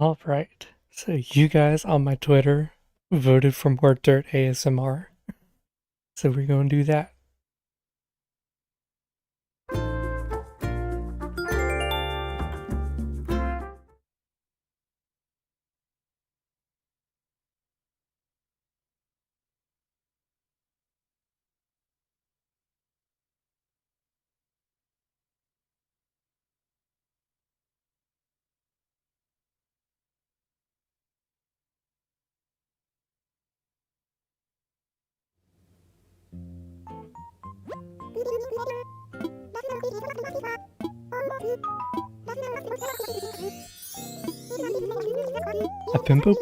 All right. So you guys on my Twitter voted for more Dirt ASMR. So we're going to do that. I've been booped.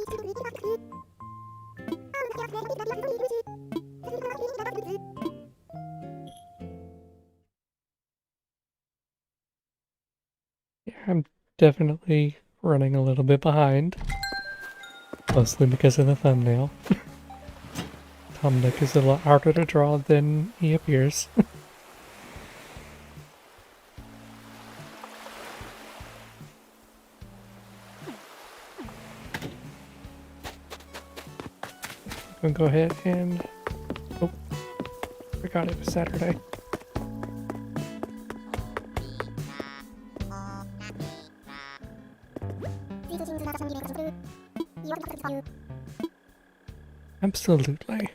Yeah, I'm definitely running a little bit behind. Mostly because of the thumbnail. Tom Nook is a lot harder to draw than he appears. I'm gonna go ahead and... Oh, forgot it was Saturday. Absolutely.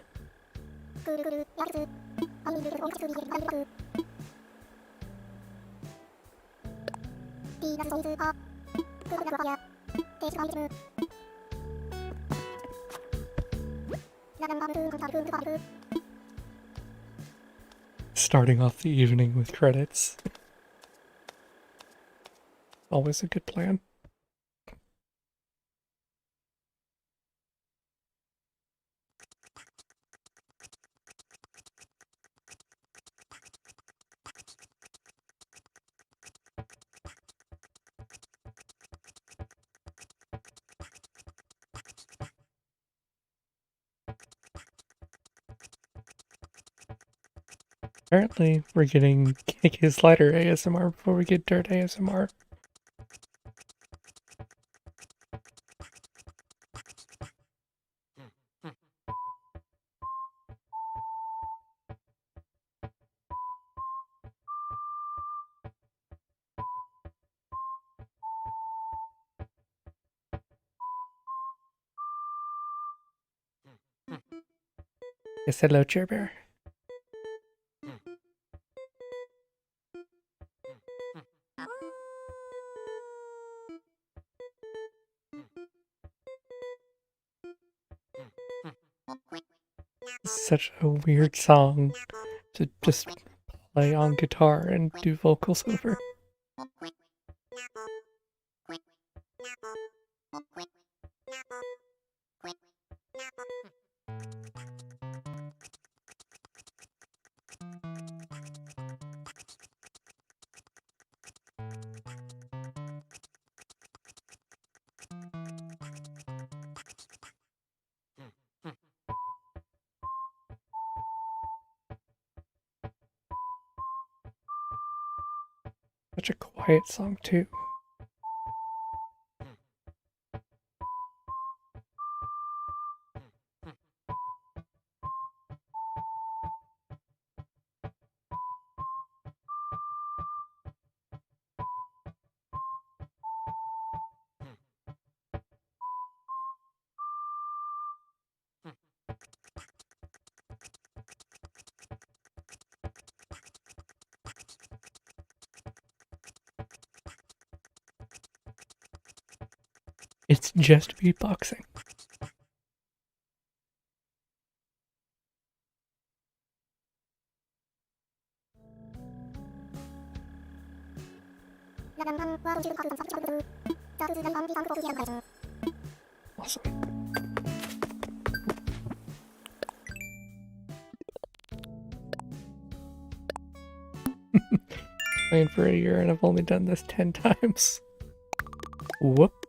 Starting off the evening with credits. Always a good plan. Apparently, we're getting KK Slider ASMR before we get Dirt ASMR. Yes, hello, Chair Bear. Such a weird song to just play on guitar and do vocals over. Such a quiet song, too. It's just beatboxing. Awesome. Playing for a year and I've only done this 10 times. Whoops.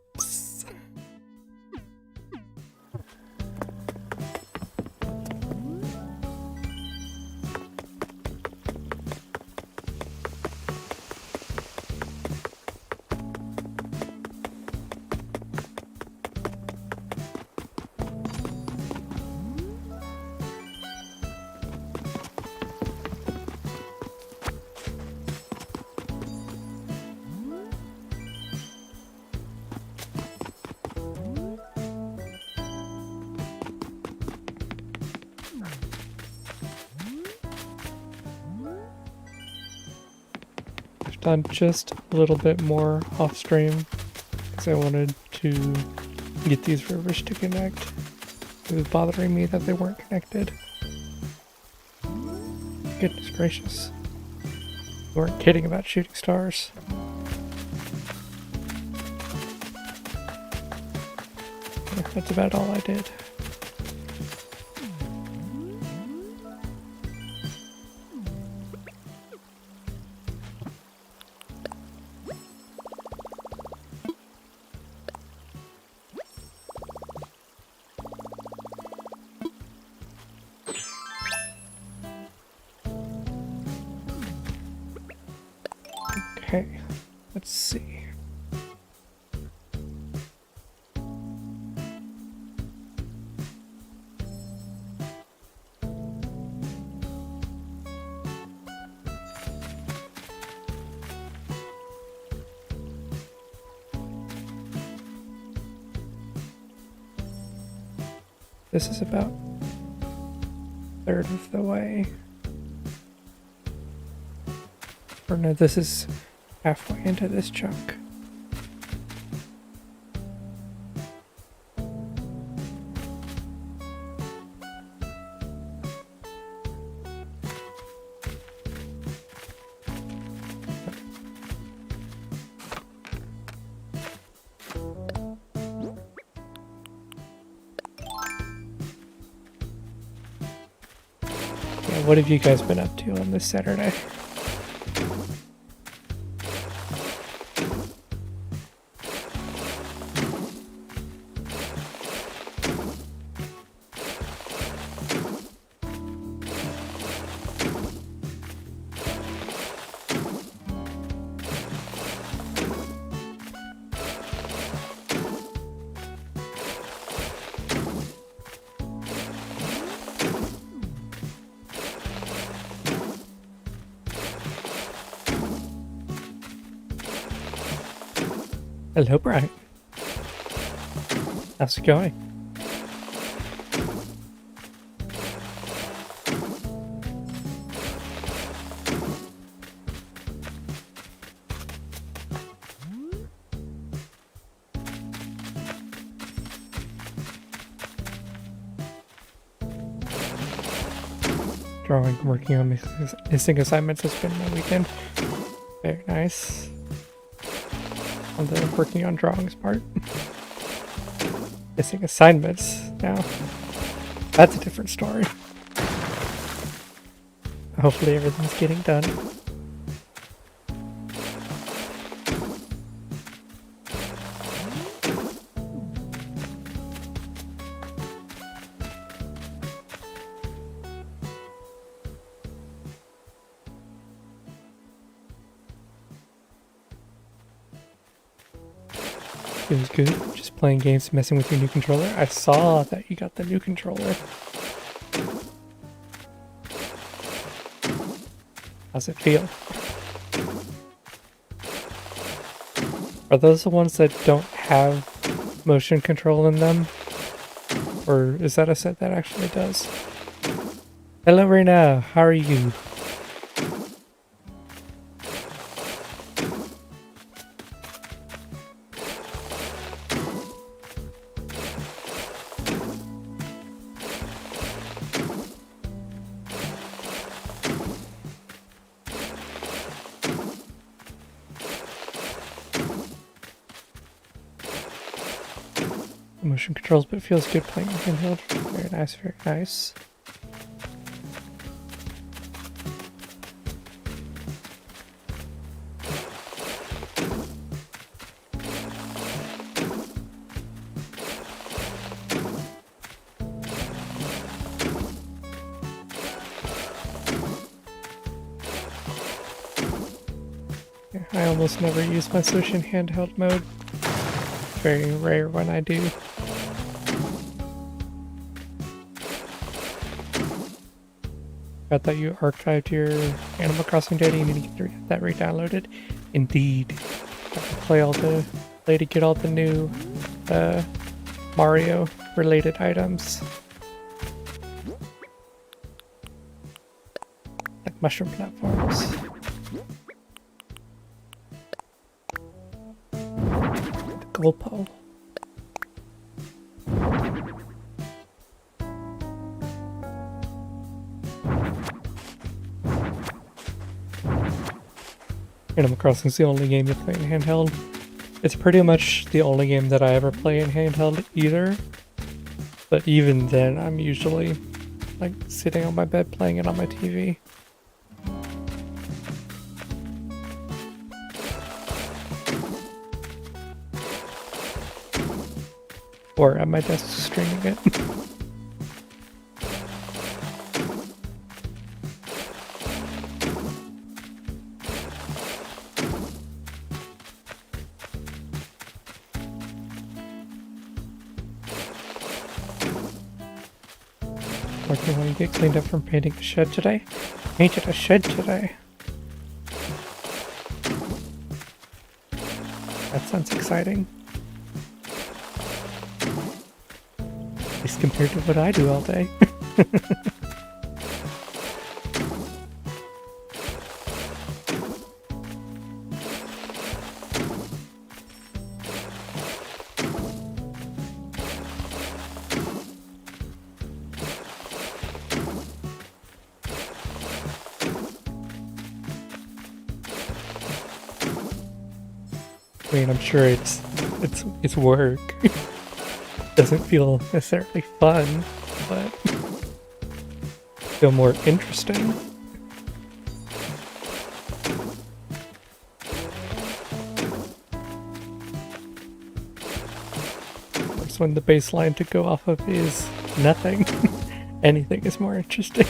I've done just a little bit more off stream because I wanted to get these rivers to connect. It was bothering me that they weren't connected. Goodness gracious. We weren't kidding about shooting stars. Yeah, that's about all I did. Okay, let's see. This is about a third of the way. Or no, this is halfway into this chunk. what have you guys been up to on this Saturday? Hello, Brian. How's it going? Drawing, working on missing assignments has been my weekend. Very nice. On the working on drawings part. Missing assignments now. That's a different story. Hopefully everything's getting done. Feels good. Just playing games, messing with your new controller. I saw that you got the new controller. How's it feel? Are those the ones that don't have motion control in them? Or is that a set that actually does? Hello, Rena. How are you? Motion controls, but it feels good playing handheld. Very nice, very nice. Yeah, I almost never use my Switch in handheld mode. Very rare when I do. I thought you archived your Animal Crossing data. You need to get that re-downloaded. Indeed. Play to get all the new Mario related items. Like mushroom platforms. The gold pole. Animal Crossing is the only game you play in handheld. It's pretty much the only game that I ever play in handheld either. But even then, I'm usually like sitting on my bed playing it on my TV. Or at my desk streaming it. Working while you get cleaned up from painting a shed today? Painted a shed today. That sounds exciting. At least compared to what I do all day. I mean, I'm sure it's work. Doesn't feel necessarily fun, but feel more interesting. Of when the baseline to go off of is nothing. Anything is more interesting.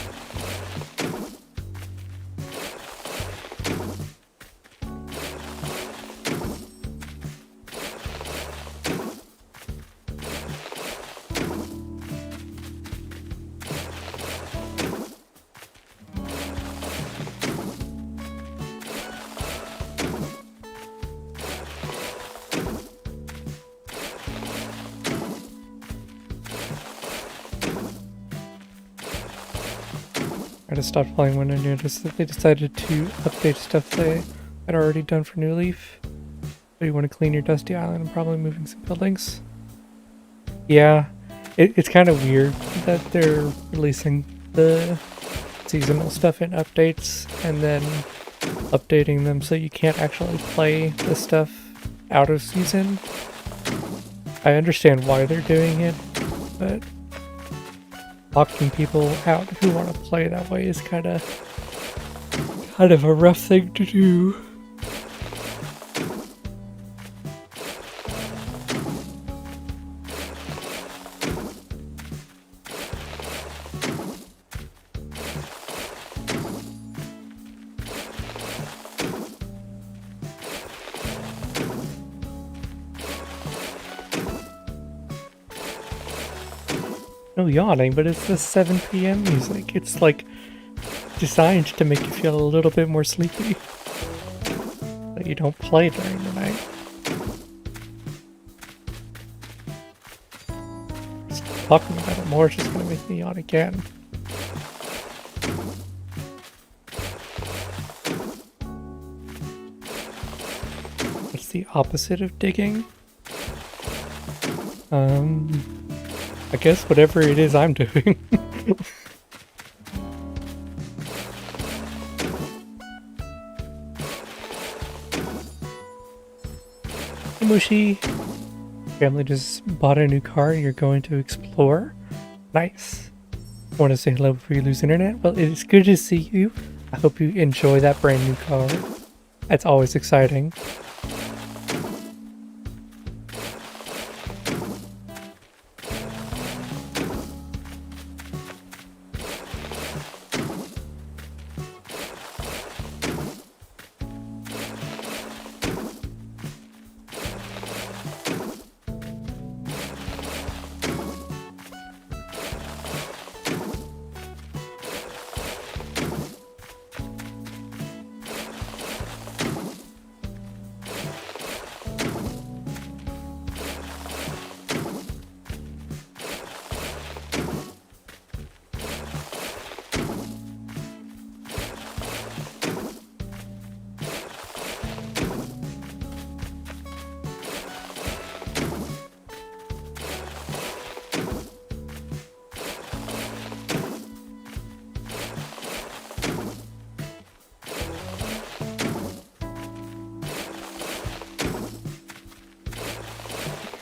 I just stopped playing when I noticed that they decided to update stuff they had already done for New Leaf. So you want to clean your dusty island and probably moving some buildings. Yeah, it's kind of weird that they're releasing the seasonal stuff in updates and then updating them so you can't actually play the stuff out of season. I understand why they're doing it, but locking people out who want to play that way is kind of a rough thing to do. No yawning, but it's the 7 p.m. music. It's like designed to make you feel a little bit more sleepy. That you don't play during the night. Just talking about it more is just gonna make me yawn again. What's the opposite of digging? I guess whatever it is I'm doing. Hey Mushi! Family just bought a new car and you're going to explore? Nice. Want to say hello before you lose internet? Well, it's good to see you. I hope you enjoy that brand new car. That's always exciting.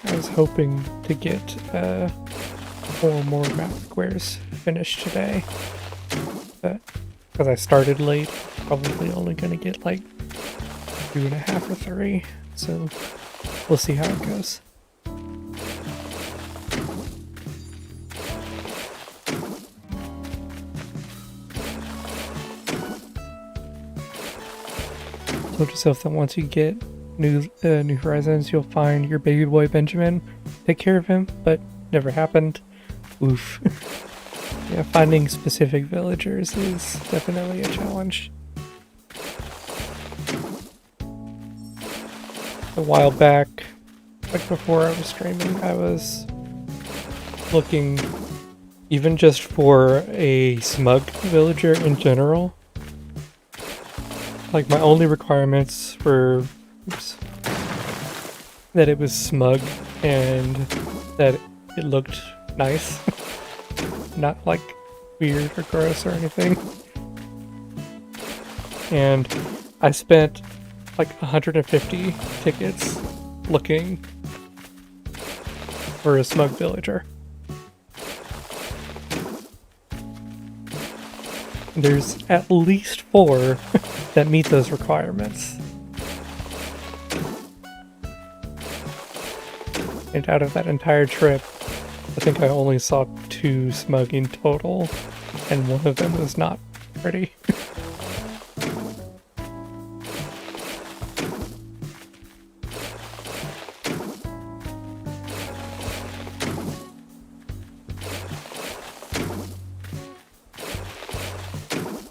I was hoping to get 4 more math squares finished today, but because I started late, probably only gonna get like 2.5 or 3, so we'll see how it goes. Told yourself that once you get New Horizons, you'll find your baby boy Benjamin. Take care of him, but never happened. Oof. Yeah, finding specific villagers is definitely a challenge. A while back, like before I was streaming, I was looking even just for a smug villager in general. Like my only requirements were that it was smug and that it looked nice. Not like weird or gross or anything. And I spent like 150 tickets looking for a smug villager. There's at least 4 that meet those requirements. And out of that entire trip, I think I only saw 2 smug in total, and one of them was not pretty.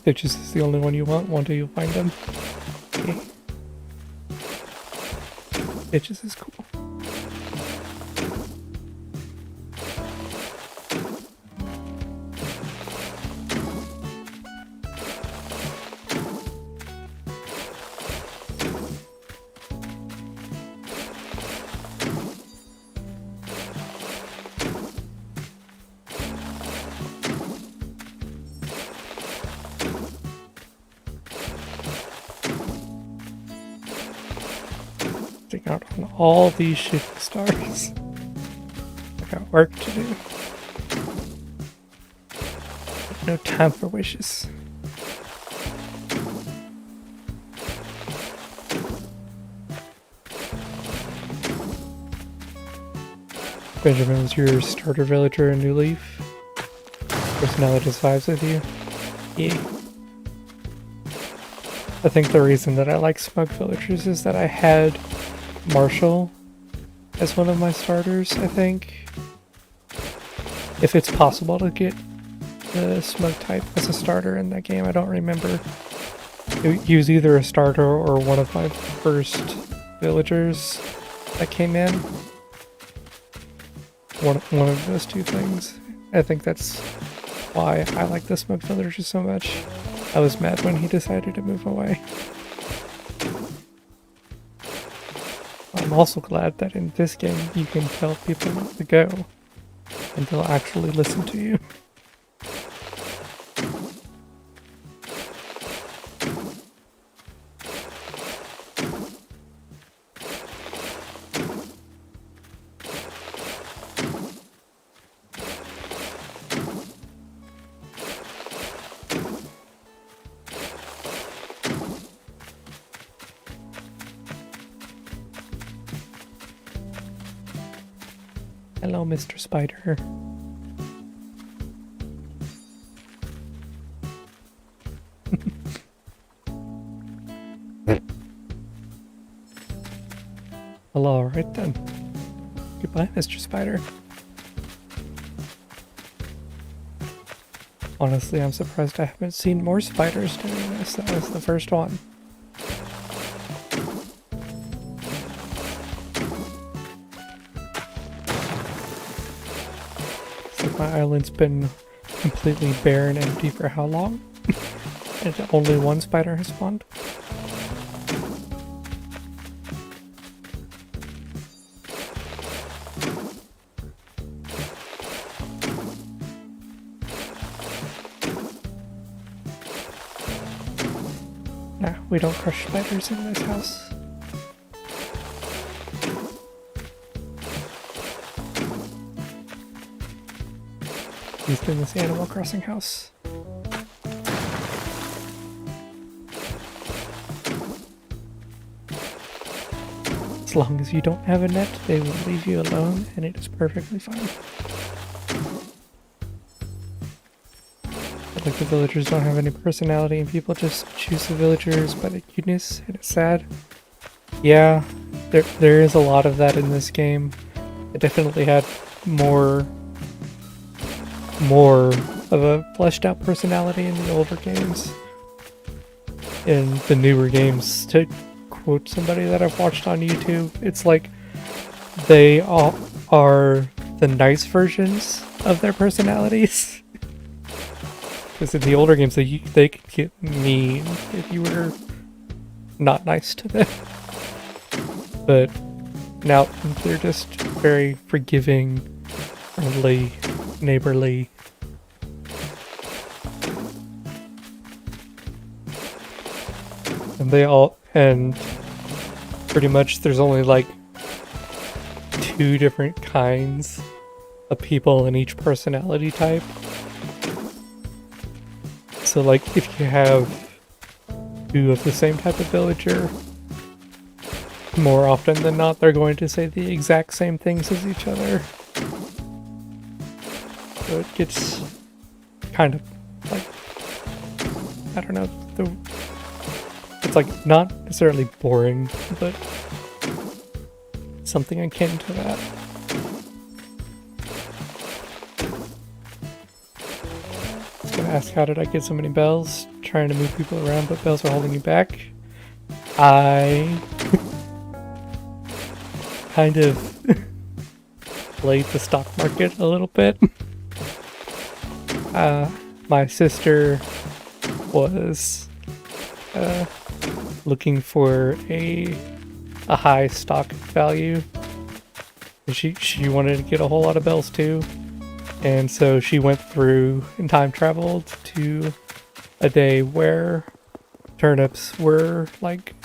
Bitches is the only one you want. One day you'll find them. Okay. Bitches is cool. Out on all these shooting stars. I got work to do. No time for wishes. Benjamin was your starter villager in New Leaf. Personality just vibes with you. Yeah. I think the reason that I like smug villagers is that I had Marshall as one of my starters, I think. If it's possible to get the smug type as a starter in that game, I don't remember. He was either a starter or one of my first villagers that came in. One of those two things. I think that's why I like the smug villager so much. I was mad when he decided to move away. I'm also glad that in this game you can tell people not to go, and they'll actually listen to you. Hello, Mr. Spider. Well, alright then. Goodbye, Mr. Spider. Honestly, I'm surprised I haven't seen more spiders doing this. That was the first one. My island's been completely bare and empty for how long? And only one spider has spawned? Nah, we don't crush spiders in this house. He's in this Animal Crossing house. As long as you don't have a net, they will leave you alone, and it is perfectly fine. But like the villagers don't have any personality, and people just choose the villagers by the cuteness, and it's sad. Yeah, there is a lot of that in this game. It definitely had more of a fleshed out personality in the older games. In the newer games, to quote somebody that I've watched on YouTube, it's like they all are the nice versions of their personalities. Because in the older games, they could get mean if you were not nice to them. But now they're just very forgiving, friendly, neighborly. And they all, and pretty much there's only like 2 different kinds of people in each personality type. So like if you have two of the same type of villager, more often than not they're going to say the exact same things as each other. So it gets kind of like, I don't know, it's like not necessarily boring, but something akin to that. I was gonna ask, how did I get so many bells? Trying to move people around, but bells are holding you back. I kind of played the stock market a little bit. My sister was looking for a high stock value. She wanted to get a whole lot of bells too, and so she went through and time traveled to a day where turnips were like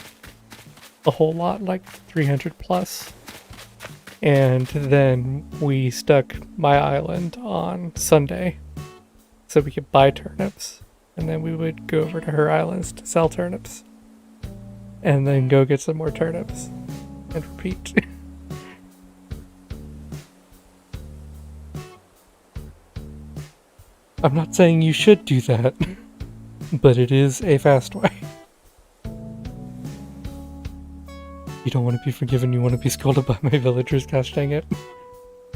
a whole lot, like 300 plus. And then we stuck my island on Sunday so we could buy turnips, and then we would go over to her islands to sell turnips, and then go get some more turnips, and repeat. I'm not saying you should do that, but it is a fast way. You don't want to be forgiven, you want to be scolded by my villagers, gosh dang it.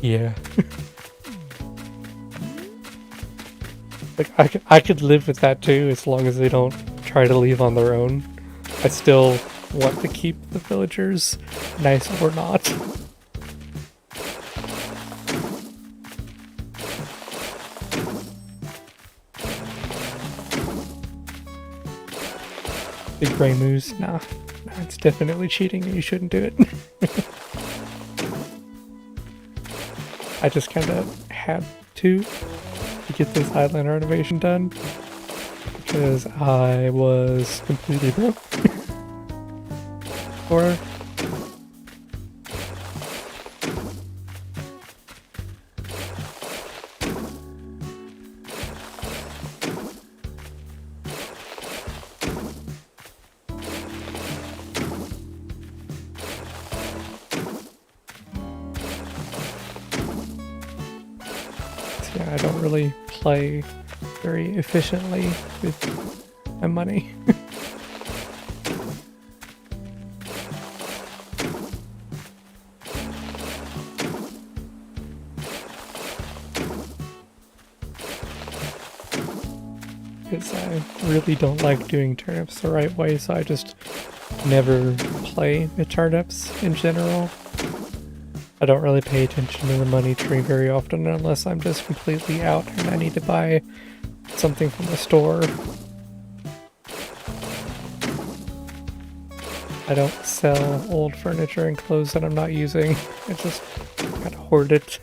Yeah. Like, I could live with that too, as long as they don't try to leave on their own. I still want to keep the villagers, nice or not. Big brain moves, nah, it's definitely cheating and you shouldn't do it. I just kinda had to get this island renovation done because I was completely broke. Or yeah, I don't really play very efficiently with my money. Because I really don't like doing turnips the right way, so I just never play with turnips in general. I don't really pay attention to the money tree very often unless I'm just completely out and I need to buy something from the store. I don't sell old furniture and clothes that I'm not using. I just kind of hoard it.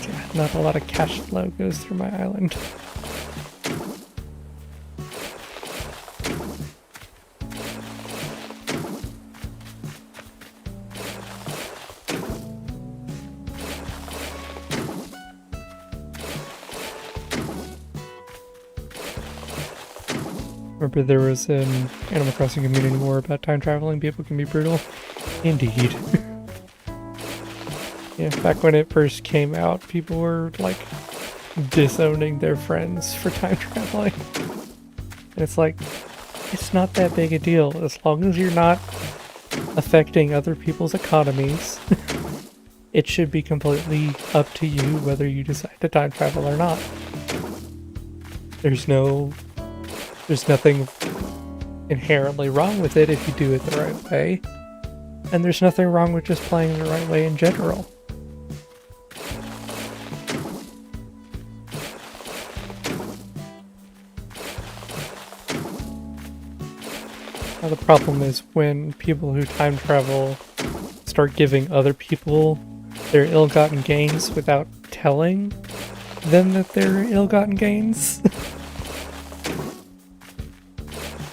Yeah, not a lot of cash flow goes through my island. Remember there was an Animal Crossing community war about time traveling, people can be brutal? Indeed. Yeah, back when it first came out, people were like disowning their friends for time traveling. And it's like, it's not that big a deal as long as you're not affecting other people's economies. It should be completely up to you whether you decide to time travel or not. There's nothing inherently wrong with it if you do it the right way. And there's nothing wrong with just playing the right way in general. Now the problem is when people who time travel start giving other people their ill-gotten gains without telling them that they're ill-gotten gains.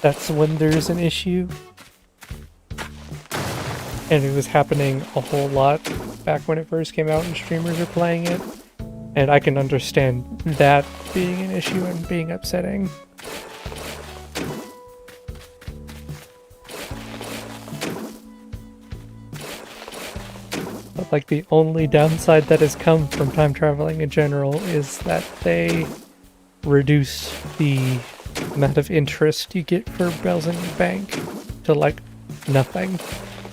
That's when there's an issue. And it was happening a whole lot back when it first came out and streamers were playing it. And I can understand that being an issue and being upsetting. But like the only downside that has come from time traveling in general is that they reduce the amount of interest you get for bells in your bank to like nothing.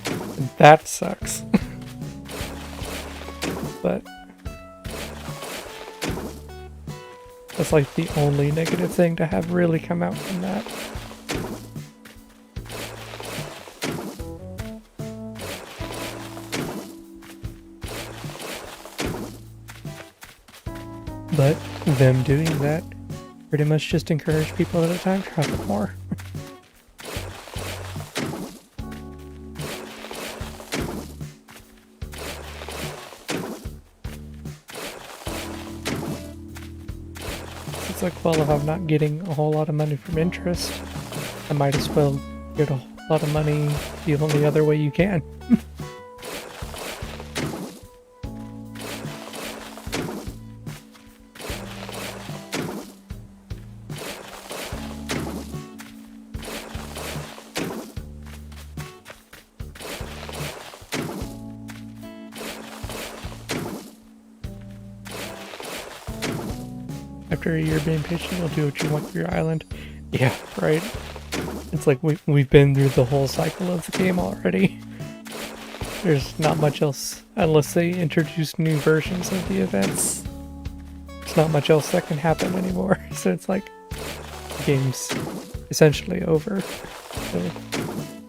And that sucks. But that's like the only negative thing to have really come out from that. But them doing that pretty much just encourage people to time travel more. It's like, well, if I'm not getting a whole lot of money from interest, I might as well get a whole lot of money the only other way you can. After a year being patient, you'll do what you want for your island. Yeah, right. It's like we've been through the whole cycle of the game already. There's not much else, unless they introduce new versions of the events. There's not much else that can happen anymore. So it's like, the game's essentially over. So,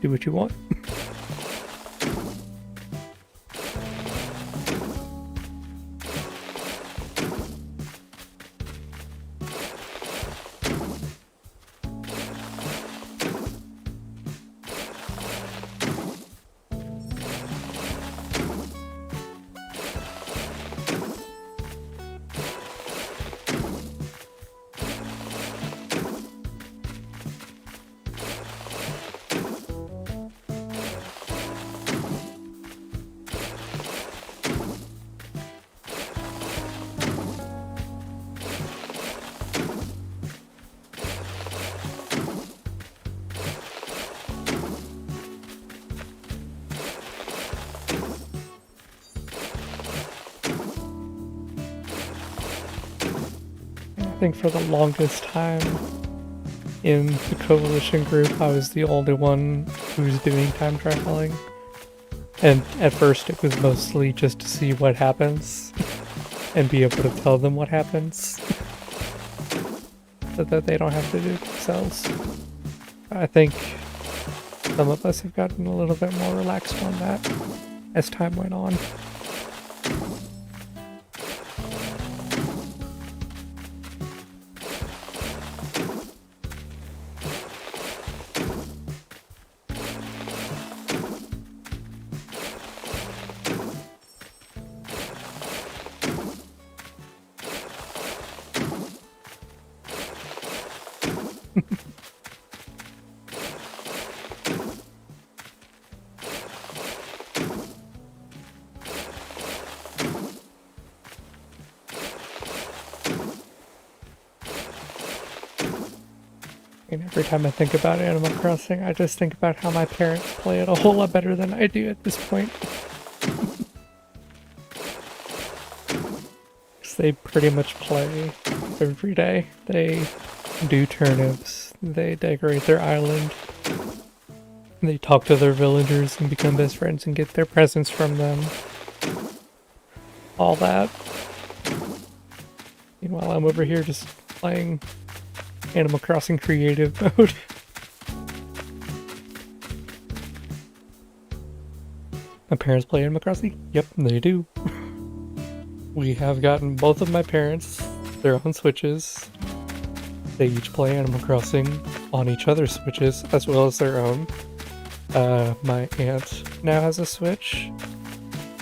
do what you want. I think for the longest time in the coalition group, I was the only one who was doing time traveling. And at first it was mostly just to see what happens and be able to tell them what happens so that they don't have to do it themselves. I think some of us have gotten a little bit more relaxed on that as time went on. And every time I think about Animal Crossing, I just think about how my parents play it a whole lot better than I do at this point. Because they pretty much play every day. They do turnips, they decorate their island, they talk to their villagers and become best friends and get their presents from them. All that. Meanwhile, I'm over here just playing Animal Crossing creative mode. My parents play Animal Crossing? Yep, they do. We have gotten both of my parents their own Switches. They each play Animal Crossing on each other's Switches, as well as their own. My aunt now has a Switch.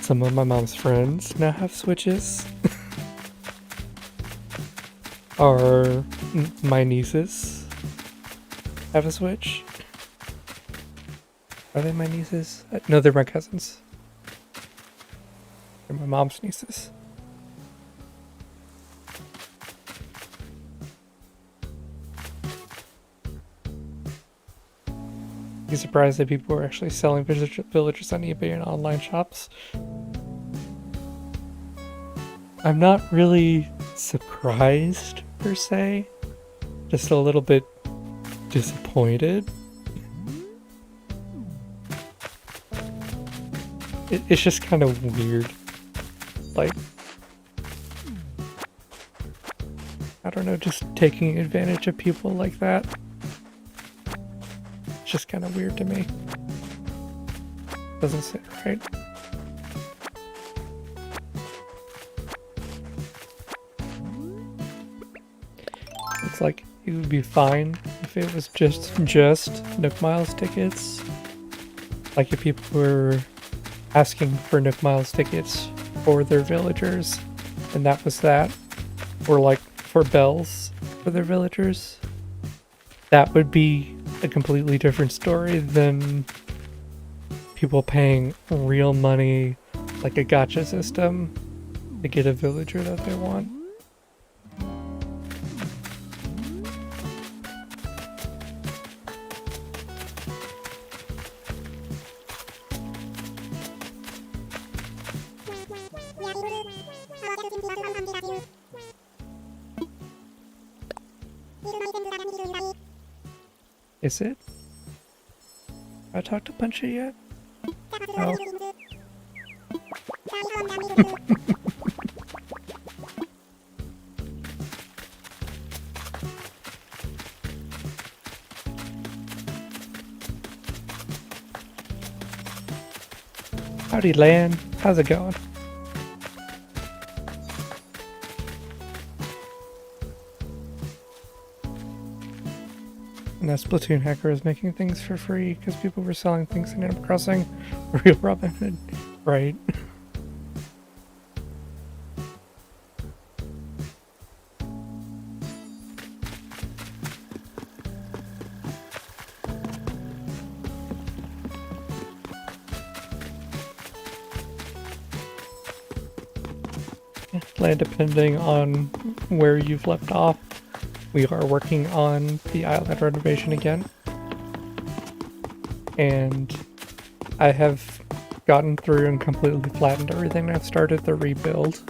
Some of my mom's friends now have Switches. My nieces have a Switch. Are they my nieces? No, they're my cousins. And my mom sneezes. Be surprised that people are actually selling villagers on eBay and online shops. I'm not really surprised per se, just a little bit disappointed. It's just kind of weird. Like, I don't know, just taking advantage of people like that. It's just kind of weird to me. Doesn't sit right. It's like, it would be fine if it was just Nook Miles tickets. Like if people were asking for Nook Miles tickets for their villagers, and that was that. Or like for bells for their villagers. That would be a completely different story than people paying real money, like a gacha system, to get a villager that they want. Is it? Have I talked to Punchy yet? Oh. Howdy, Lan. How's it going? And that Splatoon hacker is making things for free because people were selling things in Animal Crossing. Real Robin Hood. Right. Land, depending on where you've left off, we are working on the island renovation again. And I have gotten through and completely flattened everything. I've started the rebuild.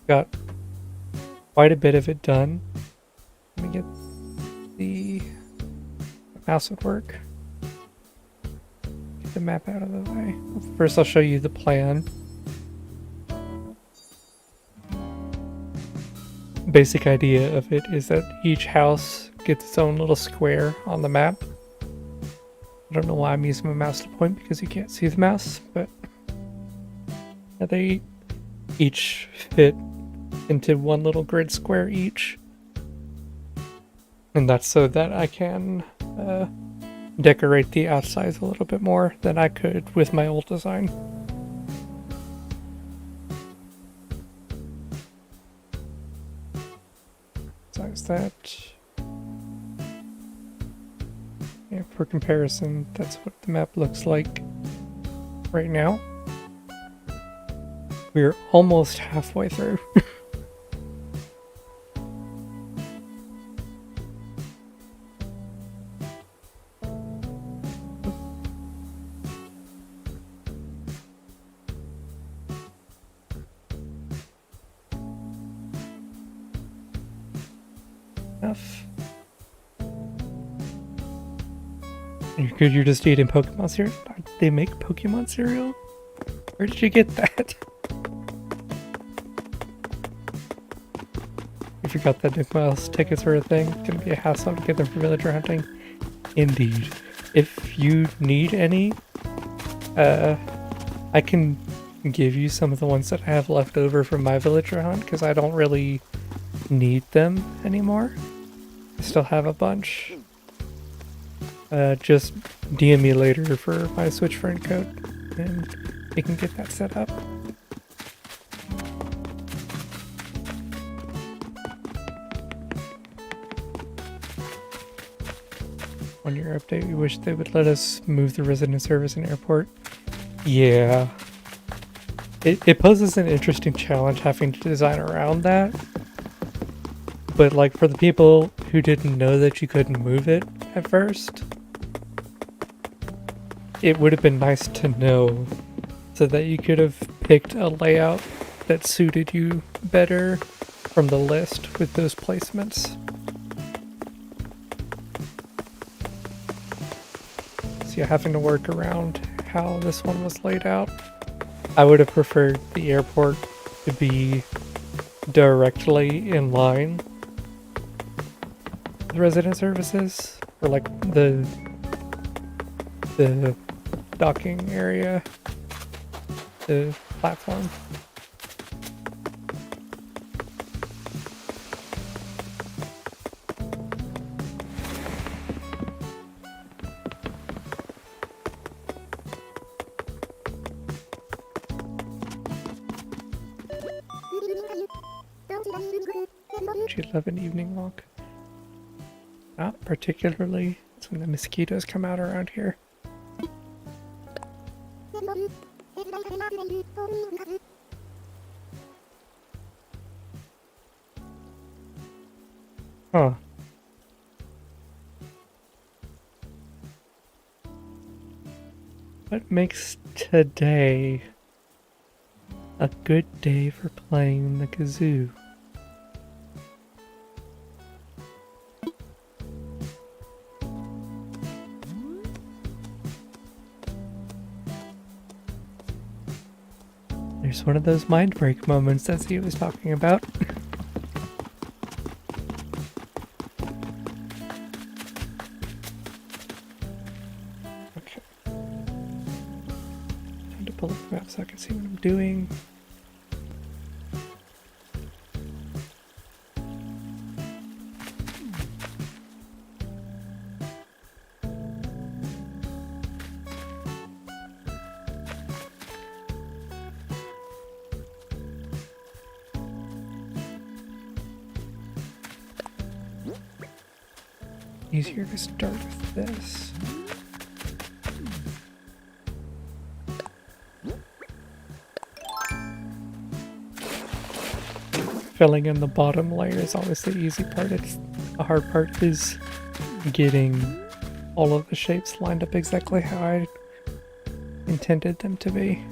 Got quite a bit of it done. Let me get the mouse at work. Get the map out of the way. First I'll show you the plan. Basic idea of it is that each house gets its own little square on the map. I don't know why I'm using my mouse to point because you can't see the mouse, but yeah, they each fit into one little grid square each. And that's so that I can decorate the outsides a little bit more than I could with my old design. Size that. Yeah, for comparison, that's what the map looks like right now. We're almost halfway through. Enough. You're good, you're just eating Pokemon cereal? They make Pokemon cereal? Where did you get that? You forgot that Nook Miles tickets were a thing. It's gonna be a hassle to get them for villager hunting. Indeed. If you need any, I can give you some of the ones that I have left over from my villager hunt, because I don't really need them anymore. I still have a bunch. Just DM me later for my Switch friend code, and we can get that set up. One year update, we wish they would let us move the resident service in airport. Yeah. it poses an interesting challenge having to design around that. But like for the people who didn't know that you couldn't move it at first, it would have been nice to know so that you could have picked a layout that suited you better from the list with those placements. So you're having to work around how this one was laid out. I would have preferred the airport to be directly in line with resident services, or like the docking area, the platform. G11 evening walk. Not particularly. It's when the mosquitoes come out around here. Huh. What makes today a good day for playing the kazoo? There's one of those mind break moments that he was talking about. Okay. Time to pull up the map so I can see what I'm doing. Easier to start with this. Filling in the bottom layer is always the easy part. The hard part is getting all of the shapes lined up exactly how I intended them to be.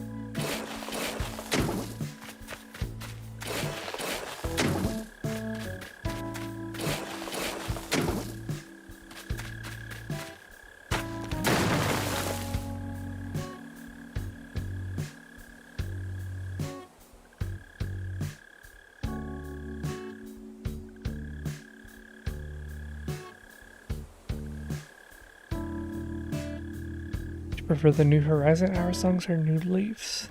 Prefer the New Horizon Hour songs or New Leaves?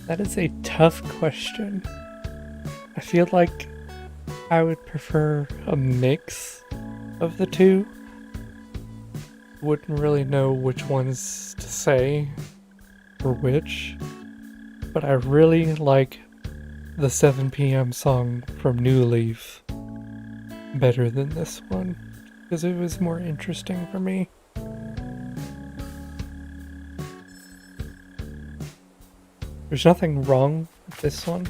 That is a tough question. I feel like I would prefer a mix of the two. Wouldn't really know which ones to say or which, but I really like the 7 p.m. song from New Leaf better than this one because it was more interesting for me. There's nothing wrong with this one.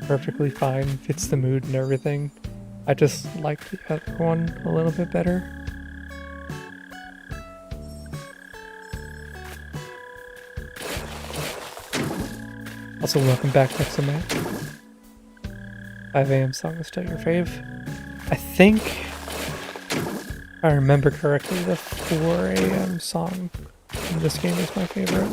Perfectly fine, fits the mood and everything. I just like the other one a little bit better. Also, welcome back, Matt. 5 a.m. song is still your fave. I think, if I remember correctly, the 4 a.m. song in this game is my favorite.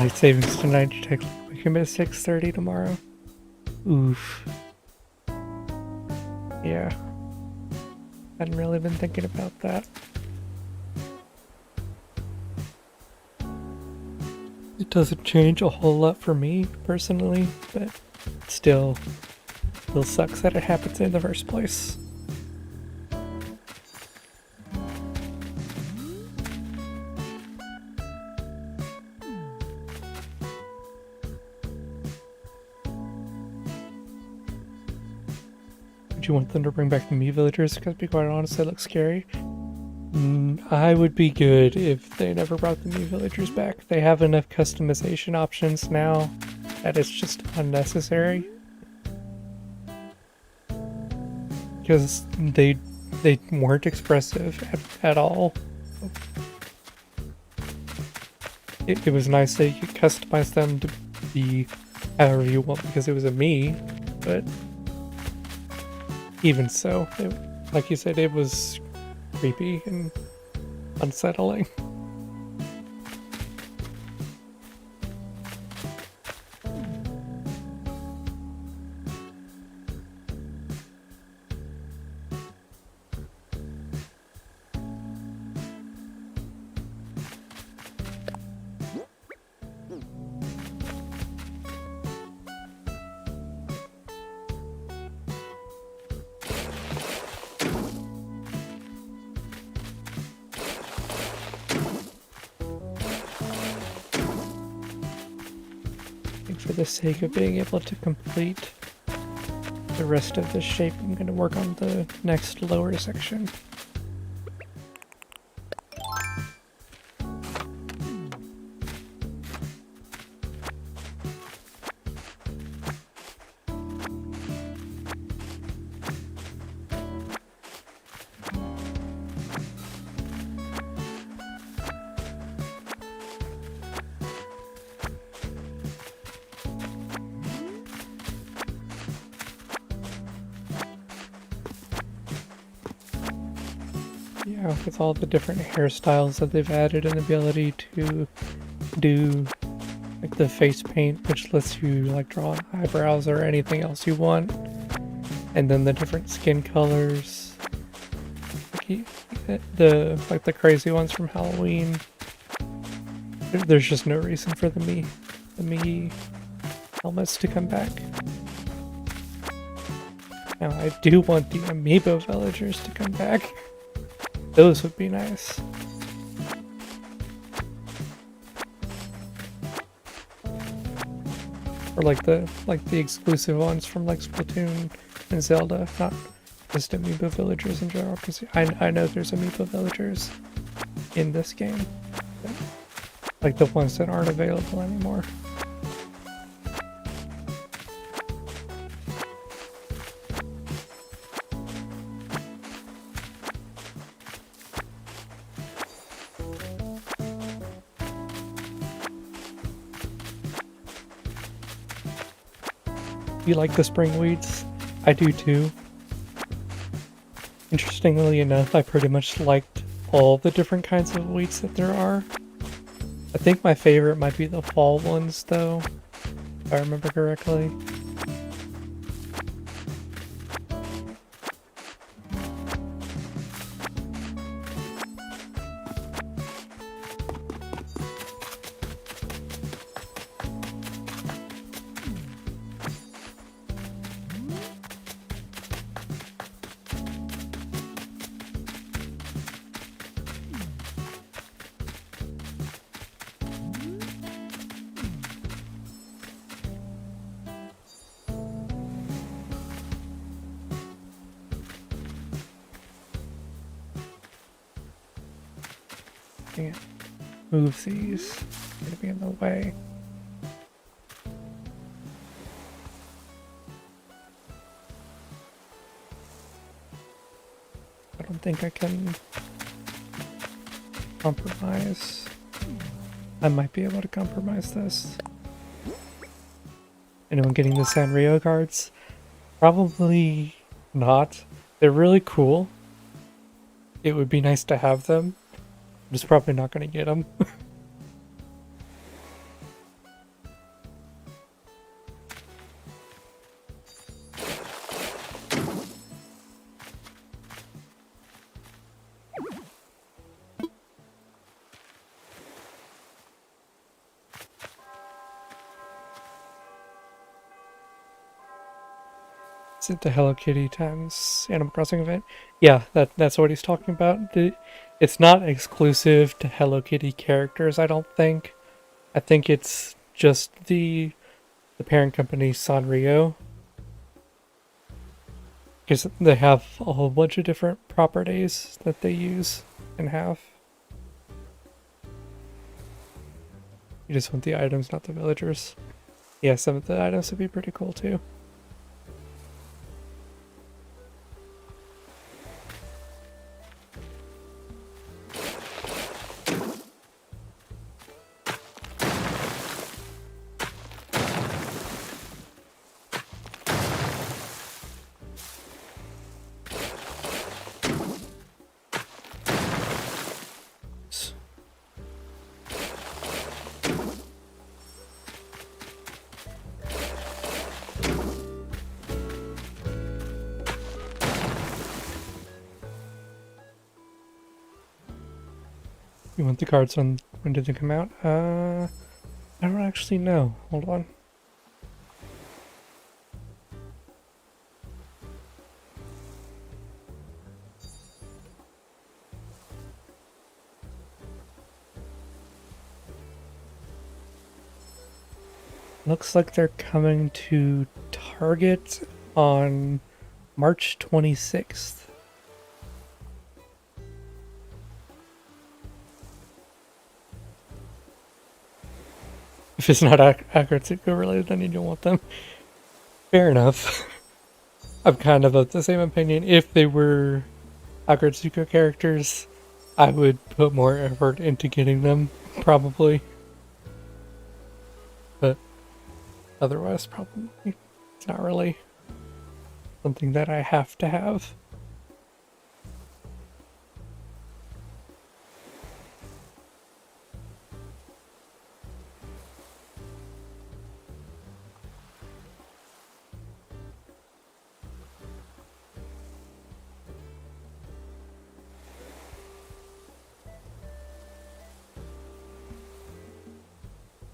Daylight savings tonight. We can miss 6:30 tomorrow. Oof. Yeah. Hadn't really been thinking about that. It doesn't change a whole lot for me personally, but still sucks that it happens in the first place. Would you want them to bring back the Mii villagers? Because to be quite honest, they look scary. I would be good if they never brought the Mii villagers back. They have enough customization options now that it's just unnecessary. Because they weren't expressive at all. It was nice that you could customize them to be however you want because it was a Mii, but even so, like you said, it was creepy and unsettling. For the sake of being able to complete the rest of this shape, I'm going to work on the next lower section. Yeah, with all the different hairstyles that they've added and the ability to do like the face paint, which lets you like draw eyebrows or anything else you want, and then the different skin colors, like the crazy ones from Halloween. There's just no reason for the Mii helmets to come back. Now I do want the amiibo villagers to come back. Those would be nice. Or like the exclusive ones from like Splatoon and Zelda, not just amiibo villagers in general, because I know there's amiibo villagers in this game. Like the ones that aren't available anymore. You like the spring weeds? I do too. Interestingly enough, I pretty much liked all the different kinds of weeds that there are. I think my favorite might be the fall ones though, if I remember correctly. Can't move these. They're gonna be in the way. I don't think I can compromise. I might be able to compromise this. Anyone getting the Sanrio cards? Probably not. They're really cool. It would be nice to have them. I'm just probably not going to get them. Is it the Hello Kitty times Animal Crossing event? Yeah, that's what he's talking about. It's not exclusive to Hello Kitty characters, I don't think. I think it's just the parent company Sanrio. Because they have a whole bunch of different properties that they use and have. You just want the items, not the villagers. Yeah, some of the items would be pretty cool too. You want the cards on when did they come out? I don't actually know. Hold on. Looks like they're coming to Target on March 26th. If it's not Akatsuka related, then you don't want them. Fair enough. I'm kind of of the same opinion. If they were Akatsuka characters, I would put more effort into getting them, probably. But otherwise, probably it's not really something that I have to have.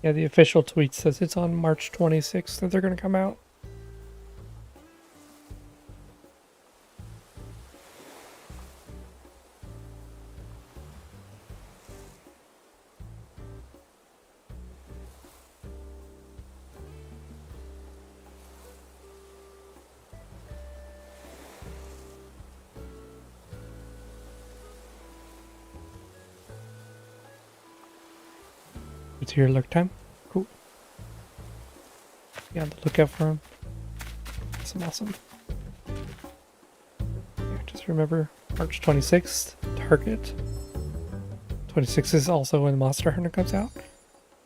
Yeah, the official tweet says it's on March 26th that they're going to come out. It's your look time. Cool. Yeah, look out for him. Awesome. Yeah, just remember March 26th, Target. 26th is also when Monster Hunter comes out.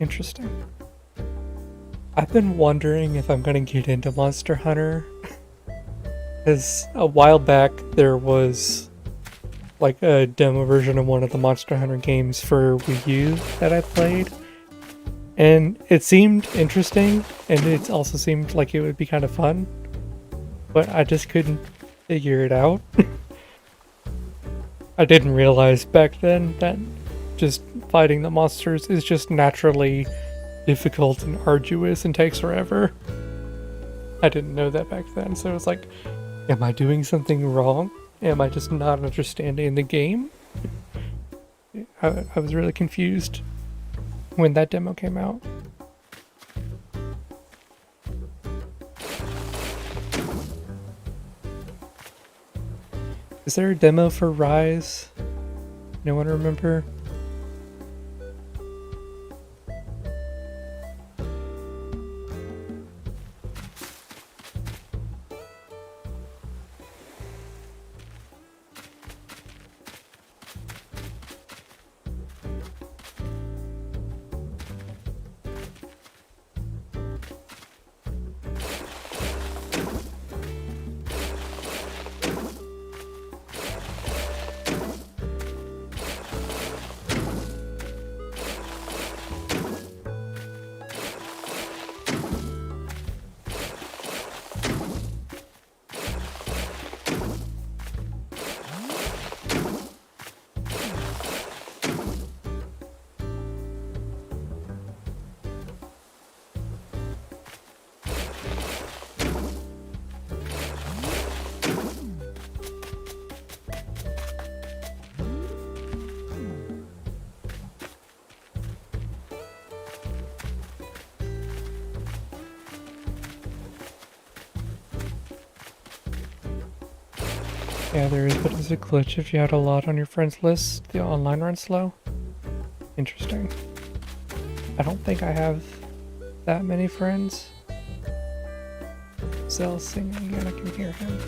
Interesting. I've been wondering if I'm going to get into Monster Hunter. Because a while back there was like a demo version of one of the Monster Hunter games for Wii U that I played. And it seemed interesting, and it also seemed like it would be kind of fun, but I just couldn't figure it out. I didn't realize back then that just fighting the monsters is just naturally difficult and arduous and takes forever. I didn't know that back then, so it was like, am I doing something wrong? Am I just not understanding the game? I was really confused when that demo came out. Is there a demo for Rise? No one remember? Yeah, there is, but it's a glitch if you had a lot on your friends list. The online runs slow. Interesting. I don't think I have that many friends. Zell's singing again, I can hear him.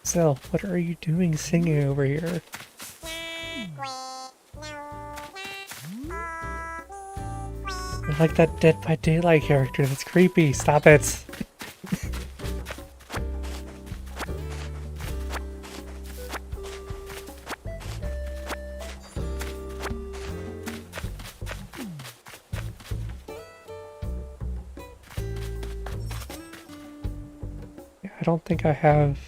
Zell, what are you doing singing over here? You're like that Dead by Daylight character, that's creepy, stop it! I don't think I have...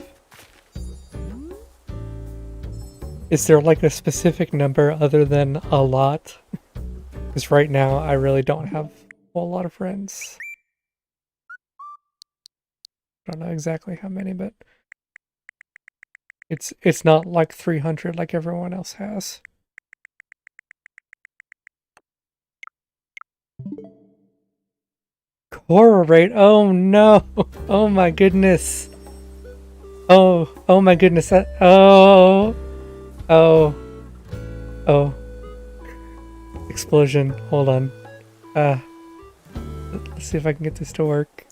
Is there like a specific number other than a lot? Because right now I really don't have a whole lot of friends. I don't know exactly how many, but it's not like 300 like everyone else has. Horror rate, oh no! Oh my goodness! Oh my goodness, that, oh! Explosion, hold on. Let's see if I can get this to work.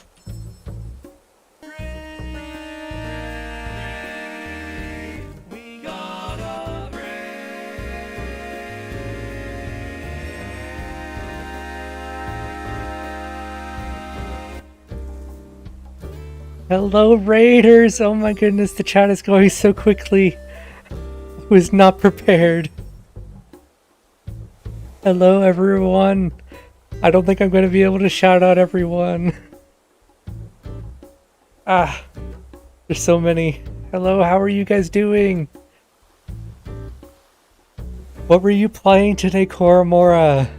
Hello Raiders! Oh my goodness, the chat is going so quickly. I was not prepared. Hello everyone! I don't think I'm going to be able to shout out everyone. Ah, there's so many. Hello, how are you guys doing? What were you playing today, Koramora?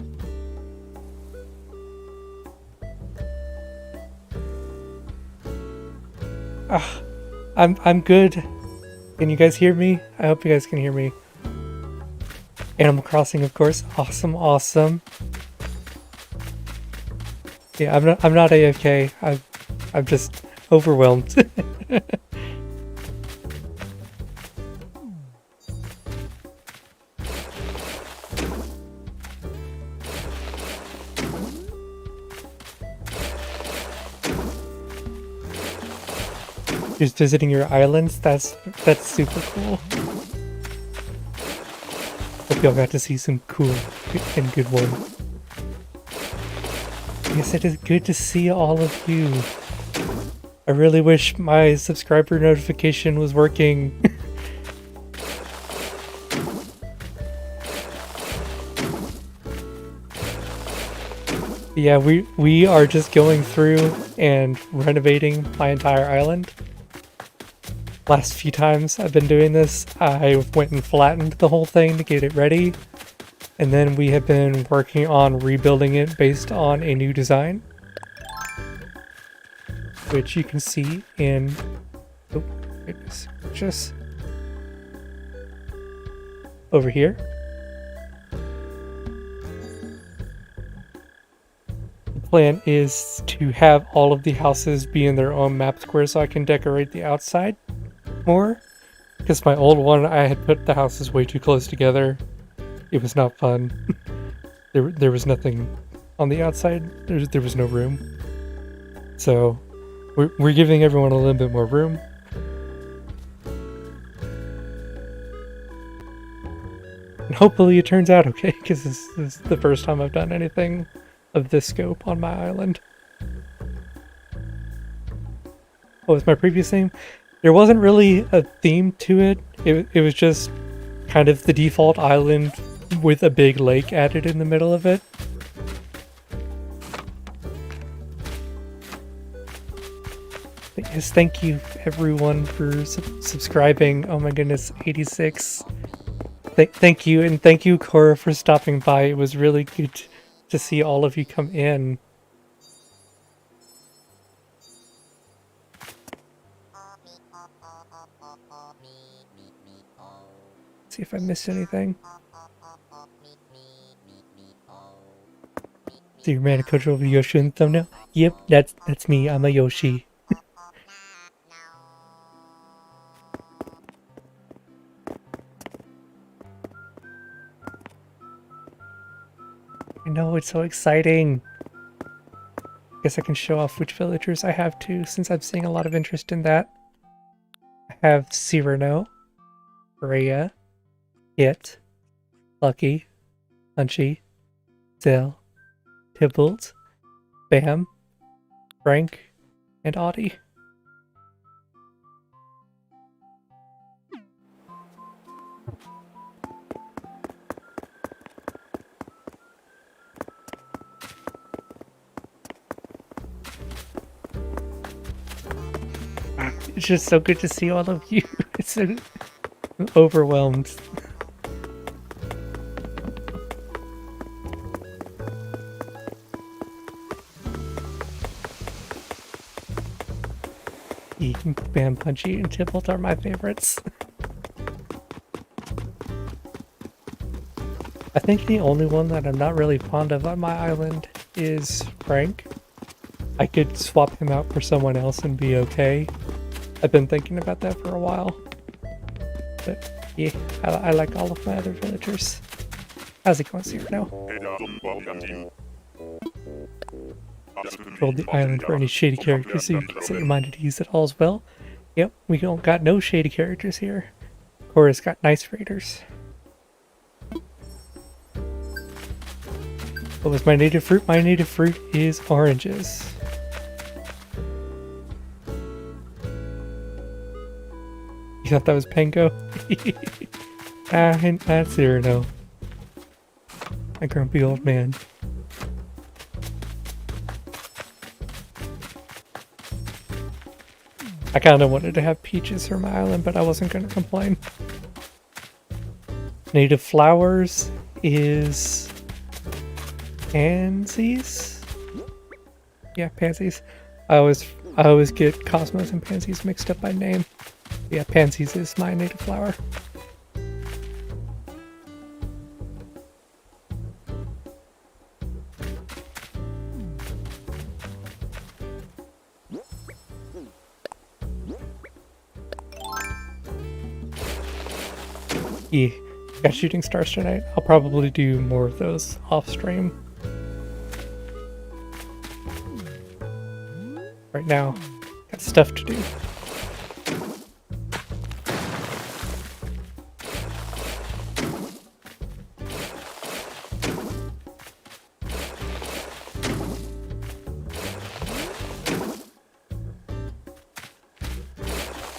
Ah, I'm good. Can you guys hear me? I hope you guys can hear me. Animal Crossing, of course. Awesome, awesome. Yeah, I'm not AFK. I'm just overwhelmed. Just visiting your islands. That's super cool. Hope y'all got to see some cool and good ones. Yes, it is good to see all of you. I really wish my subscriber notification was working. Yeah, we are just going through and renovating my entire island. Last few times I've been doing this, I went and flattened the whole thing to get it ready. And then we have been working on rebuilding it based on a new design. Which you can see in... Oh, goodness. Just... over here. The plan is to have all of the houses be in their own map square so I can decorate the outside more. Because my old one, I had put the houses way too close together. It was not fun. There was nothing on the outside. There was no room. So we're giving everyone a little bit more room. And hopefully it turns out okay, because this is the first time I've done anything of this scope on my island. What was my previous name? There wasn't really a theme to it. It was just kind of the default island with a big lake added in the middle of it. But yes, thank you everyone for subscribing. Oh my goodness, 86. Thank you, and thank you, Cora, for stopping by. It was really good to see all of you come in. Let's see if I missed anything. So your mana control of Yoshi in the thumbnail? Yep, that's me. I'm a Yoshi. I know, it's so exciting. Guess I can show off which villagers I have too, since I'm seeing a lot of interest in that. I have Cyrano, Rhea, Hit, Lucky, Punchy, Zell, Tybalt, Bam, Frank, and Audie. It's just so good to see all of you. It's so I'm overwhelmed. Bam, Punchy, and Tybalt are my favorites. I think the only one that I'm not really fond of on my island is Frank. I could swap him out for someone else and be okay. I've been thinking about that for a while. But yeah, I like all of my other villagers. How's it going, Cyrano? Control the island for any shady characters so you can set your mind to use it all as well. Yep, we don't got no shady characters here. Cora's got nice raiders. What was my native fruit? My native fruit is oranges. You thought that was Pango? That's Cyrano. A grumpy old man. I kinda wanted to have peaches for my island, but I wasn't gonna complain. Native flowers is pansies? Yeah, pansies. I always get cosmos and pansies mixed up by name. Yeah, pansies is my native flower. Yeah, got shooting stars tonight. I'll probably do more of those off stream. Right now, got stuff to do.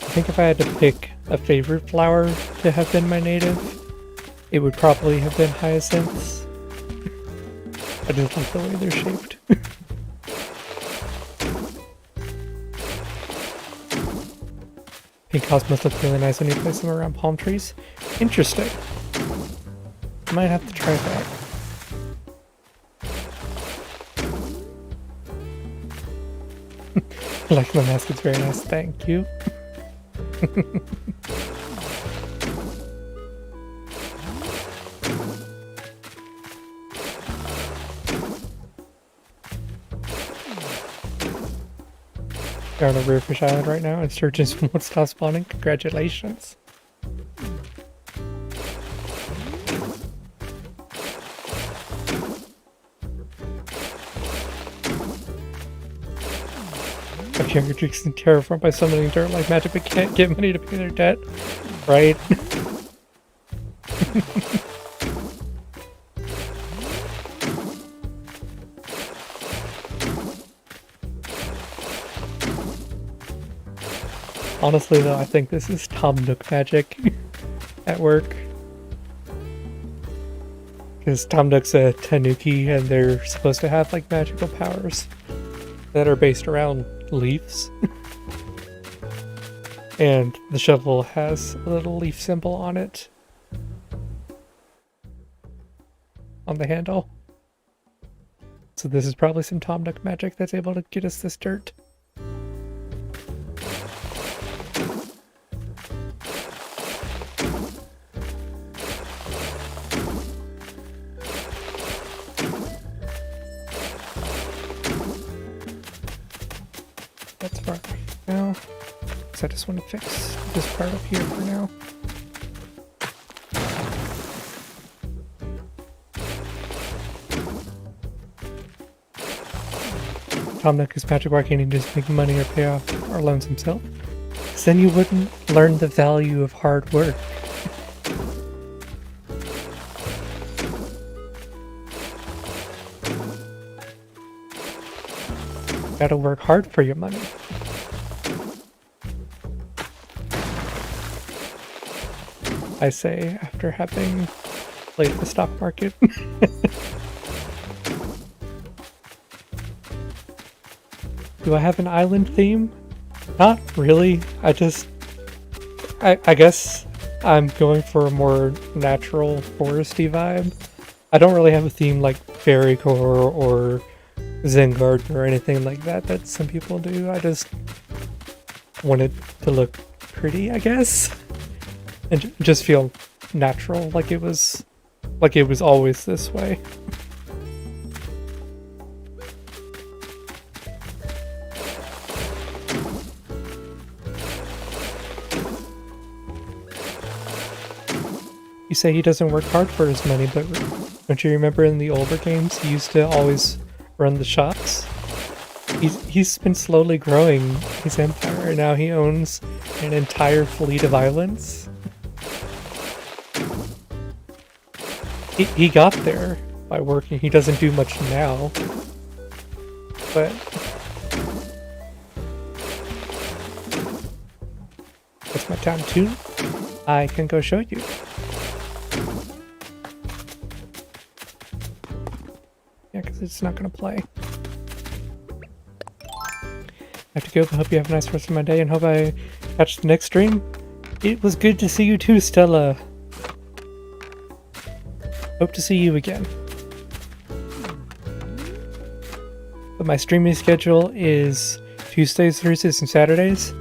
I think if I had to pick a favorite flower to have been my native, it would probably have been hyacinths. I just like the way they're shaped. Pink cosmos look really nice when you place them around palm trees. Interesting. I might have to try that. I like my mask, it's very nice, thank you. They're on a Rearfish Island right now and Sturgeons won't stop spawning. Congratulations. A character drinks in terraform by summoning dirt like magic but can't get money to pay their debt. Right? Honestly though, I think this is Tom Nook magic at work. Because Tom Nook's a Tanuki and they're supposed to have like magical powers that are based around leaves. And the shovel has a little leaf symbol on it. On the handle. So this is probably some Tom Nook magic that's able to get us this dirt. That's far enough now. Because I just want to fix this part up here for now. Tom Nook is Patrick, why can't he just make money or pay off our loans himself? Because then you wouldn't learn the value of hard work. You gotta work hard for your money. I say after having played the stock market. Do I have an island theme? Not really. I guess I'm going for a more natural foresty vibe. I don't really have a theme like Fairy Core or Zen Garden or anything like that that some people do. I just want it to look pretty, I guess. And just feel natural, like it was always this way. You say he doesn't work hard for his money, but don't you remember in the older games he used to always run the shops? He's been slowly growing his empire, and now he owns an entire fleet of islands. He got there by working. He doesn't do much now, but that's my town too. I can go show you. Yeah, because it's not going to play. I have to go, but hope you have a nice rest of my day and hope I catch the next stream. It was good to see you too, Stella. Hope to see you again. But my streaming schedule is Tuesdays, Thursdays, and Saturdays.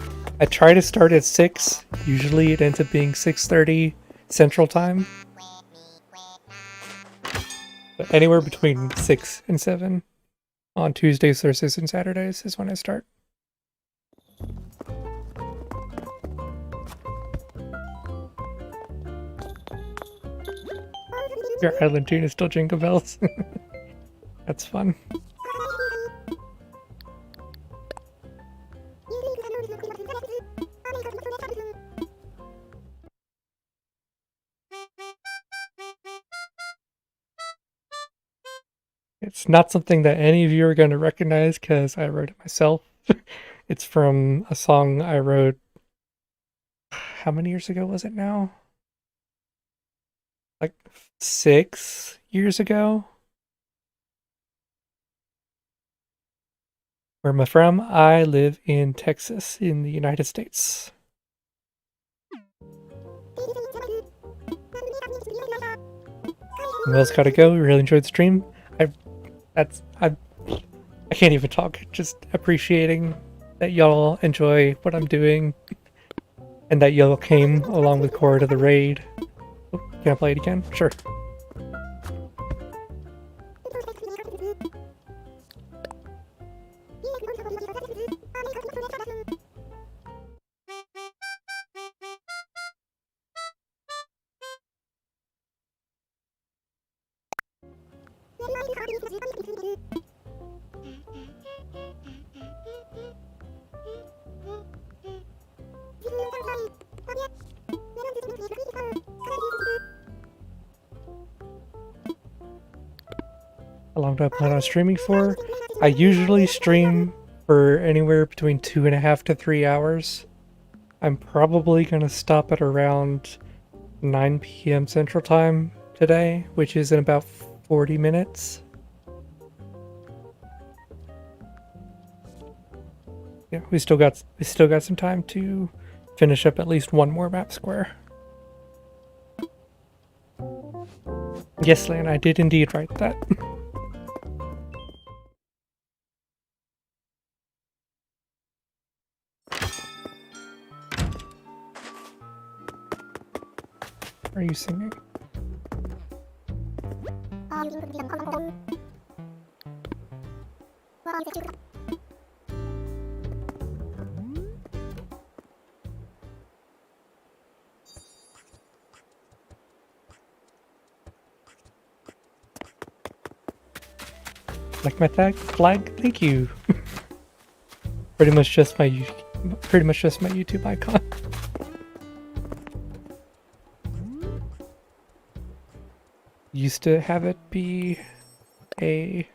I try to start at 6. Usually it ends up being 6:30 Central Time. But anywhere between 6 and 7 on Tuesdays, Thursdays, and Saturdays is when I start. Your island tune is still Jingle Bells. That's fun. It's not something that any of you are going to recognize because I wrote it myself. It's from a song I wrote, how many years ago was it now? Like 6 years ago? Where am I from? I live in Texas in the United States. Will's gotta go. We really enjoyed the stream. I can't even talk. Just appreciating that y'all enjoy what I'm doing and that y'all came along with Cora to the raid. Oh, can I play it again? Sure. How long do I plan on streaming for? I usually stream for anywhere between 2.5 to 3 hours. I'm probably going to stop at around 9 p.m. Central Time today, which is in about 40 minutes. Yeah, we still got some time to finish up at least one more map square. Yes, Lan, I did indeed write that. Are you singing? Like my flag? Thank you. Pretty much just my YouTube icon. Used to have it be a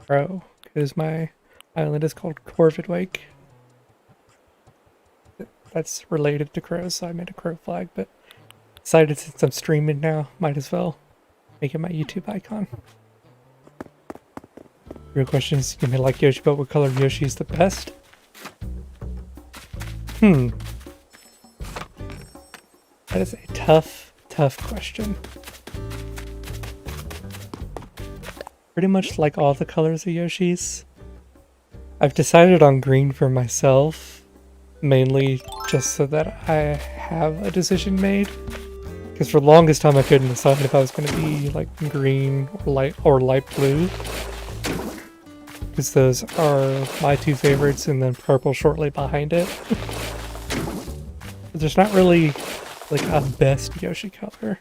crow because my island is called Corvid Wake. That's related to crows, so I made a crow flag, but decided since I'm streaming now, might as well make it my YouTube icon. Real question is, you may like Yoshi, but what color Yoshi is the best? That is a tough question. Pretty much like all the colors of Yoshi's. I've decided on green for myself, mainly just so that I have a decision made. Because for the longest time I couldn't decide if I was going to be like green or light blue. Because those are my two favorites, and then purple shortly behind it. But there's not really like a best Yoshi color.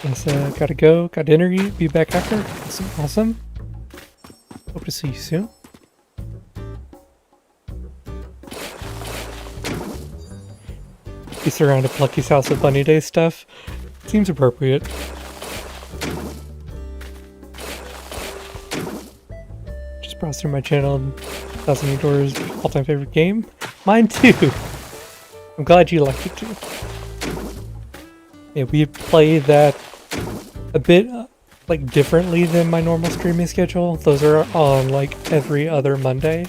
Yes, gotta go, got dinner to eat, be back after. Awesome. Hope to see you soon. Be surrounded Plucky's house with Bunny Day stuff. Seems appropriate. Just browse through my channel. 1,000 Year Door's all-time favorite game. Mine too. I'm glad you liked it too. Yeah, we play that a bit like differently than my normal streaming schedule. Those are on like every other Monday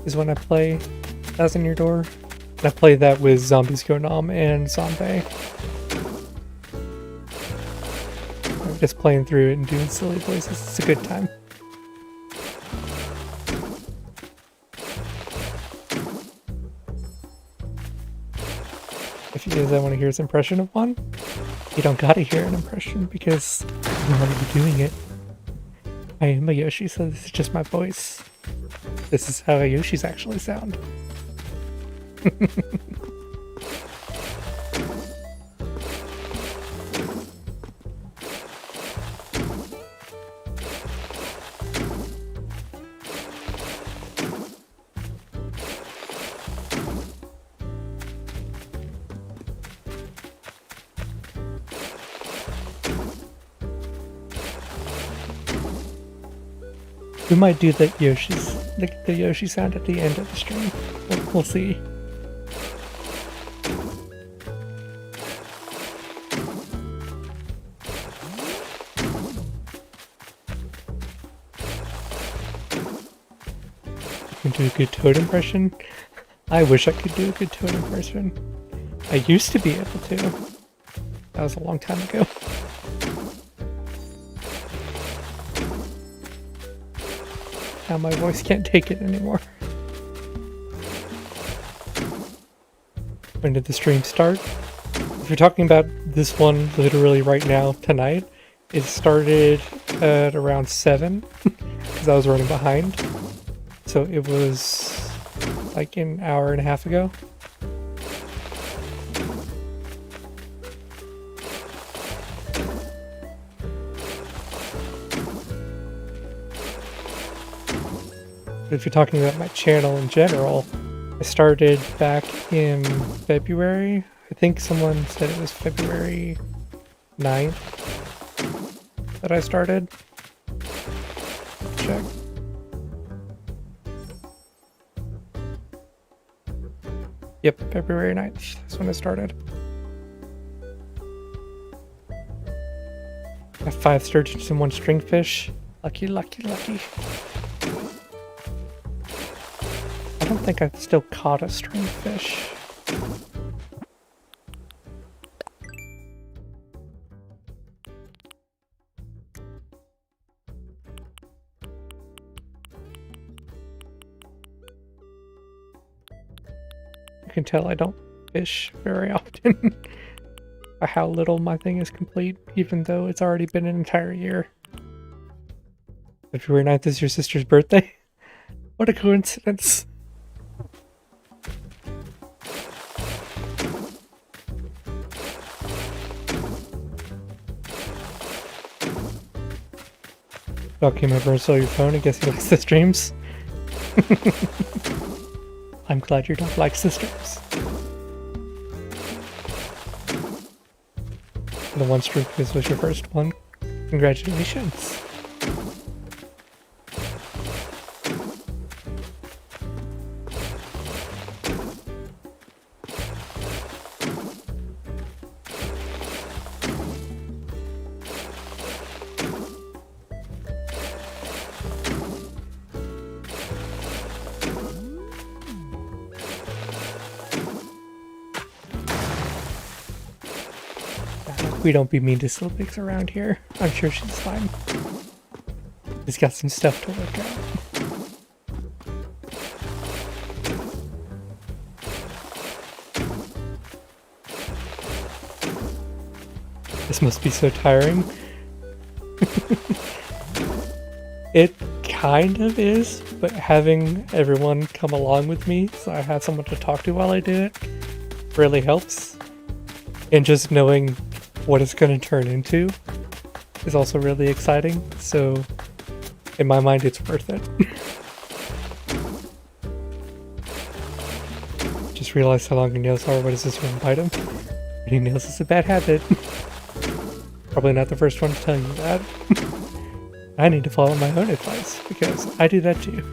is when I play 1,000 Year Door. And I play that with Zombies Go Nom and Zombie. I'm just playing through it and doing silly voices. It's a good time. If you guys want to hear his impression of one, you don't gotta hear an impression because I'm already doing it. I am a Yoshi, so this is just my voice. This is how Yoshis actually sound. We might do the Yoshi sound at the end of the stream. We'll see. You can do a good Toad impression. I wish I could do a good Toad impression. I used to be able to. That was a long time ago. Now my voice can't take it anymore. When did the stream start? If you're talking about this one literally right now, tonight, it started at around 7 because I was running behind. So it was like an hour and a half ago. If you're talking about my channel in general, I started back in February. I think someone said it was February 9th that I started. Check. Yep, February 9th. That's when I started. Got 5 sturgeons and 1 stringfish. Lucky, lucky, lucky. I don't think I've still caught a stringfish. You can tell I don't fish very often. how little my thing is complete, even though it's already been an entire year. February 9th is your sister's birthday? What a coincidence. Dog came over and stole your phone. I guess he likes the streams. I'm glad your dog likes the streams. The one stream quiz was your first one. Congratulations. We don't be mean to Slow Pigs around here. I'm sure she's fine. She's got some stuff to work out. This must be so tiring. It kind of is, but having everyone come along with me so I have someone to talk to while I do it really helps. And just knowing what it's going to turn into is also really exciting, so in my mind it's worth it. Just realized how long your nails are. What is this one item? Painting nails is a bad habit. Probably not the first one to tell you that. I need to follow my own advice because I do that too.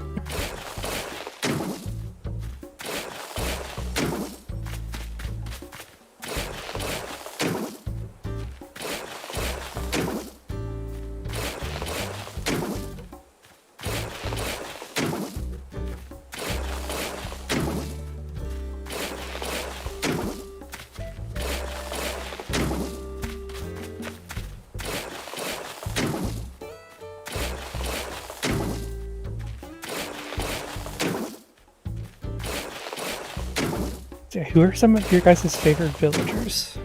Who are some of your guys' favorite villagers?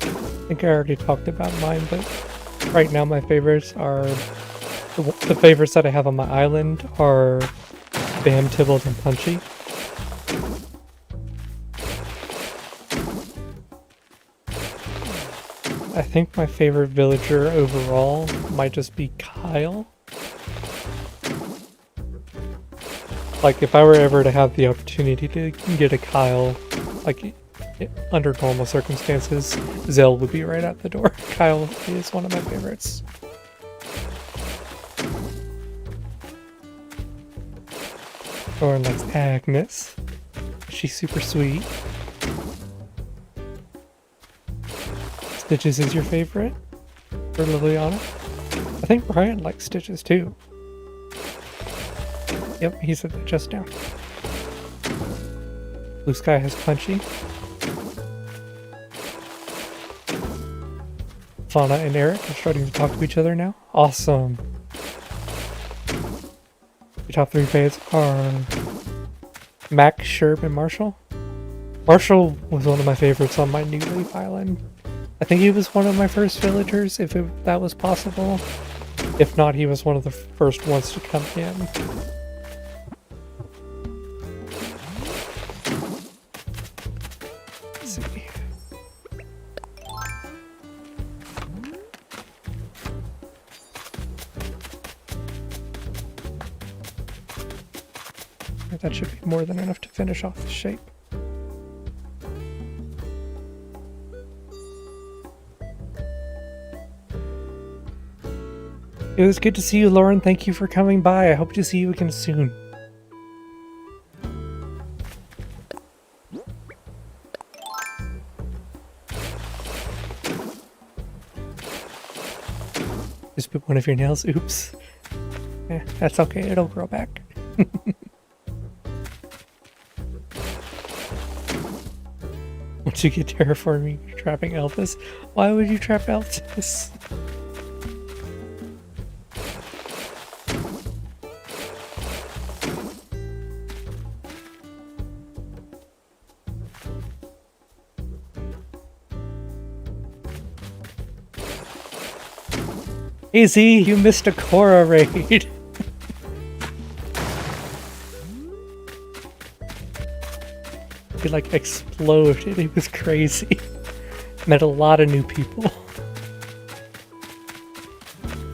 I think I already talked about mine, but right now my favorites are... The favorites that I have on my island are Bam, Tybalt, and Punchy. I think my favorite villager overall might just be Kyle. Like, if I were ever to have the opportunity to get a Kyle, like, under normal circumstances, Zell would be right out the door. Kyle is one of my favorites. Or likes Agnes. She's super sweet. Stitches is your favorite? For Liliana? I think Brian likes Stitches too. Yep, he said that just now. Blue Sky has Punchy. Fauna and Eric are starting to talk to each other now. Awesome. Your top three faves are Mac, Sherb, and Marshall. Marshall was one of my favorites on my New Leaf Island. I think he was one of my first villagers, if that was possible. If not, he was one of the first ones to come in. Let's see. That should be more than enough to finish off the shape. It was good to see you, Lauren. Thank you for coming by. I hope to see you again soon. Just put one of your nails. Oops. Yeah, that's okay. It'll grow back. Once you get terraforming, you're trapping Elvis. Why would you trap Elvis? AZ, you missed a Korra raid. He like exploded. It was crazy. Met a lot of new people.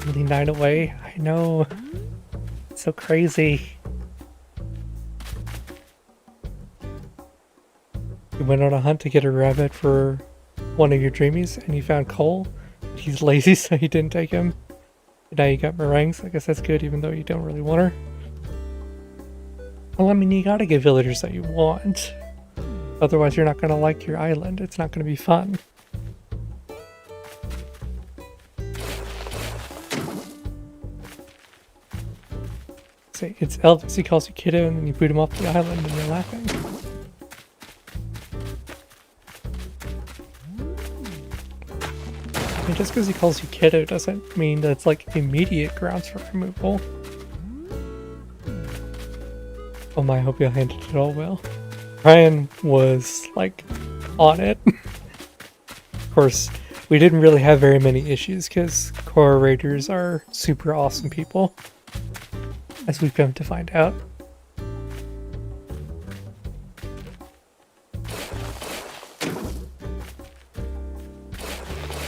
Only 9 away. I know. It's so crazy. You went on a hunt to get a rabbit for one of your dreamies, and you found Cole. He's lazy, so you didn't take him. Now you got meringues. I guess that's good, even though you don't really want her. Well, I mean, you gotta get villagers that you want. Otherwise, you're not gonna like your island. It's not gonna be fun. Say, it's Elvis. He calls you kiddo, and then you boot him off the island, and you're laughing. I mean, just because he calls you kiddo doesn't mean that it's like immediate grounds for removal. Oh my, I hope you handled it all well. Ryan was like on it. Of course, we didn't really have very many issues because Korra Raiders are super awesome people, as we've come to find out.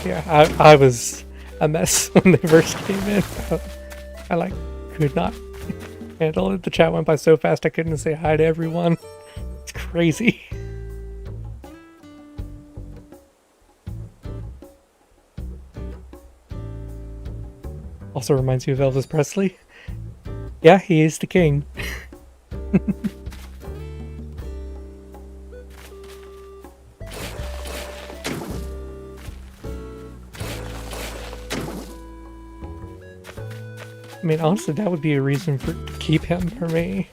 Yeah, I was a mess when they first came in. I like could not handle it. The chat went by so fast I couldn't say hi to everyone. It's crazy. Also reminds you of Elvis Presley. Yeah, he is the king. I mean, honestly, that would be a reason to keep him for me.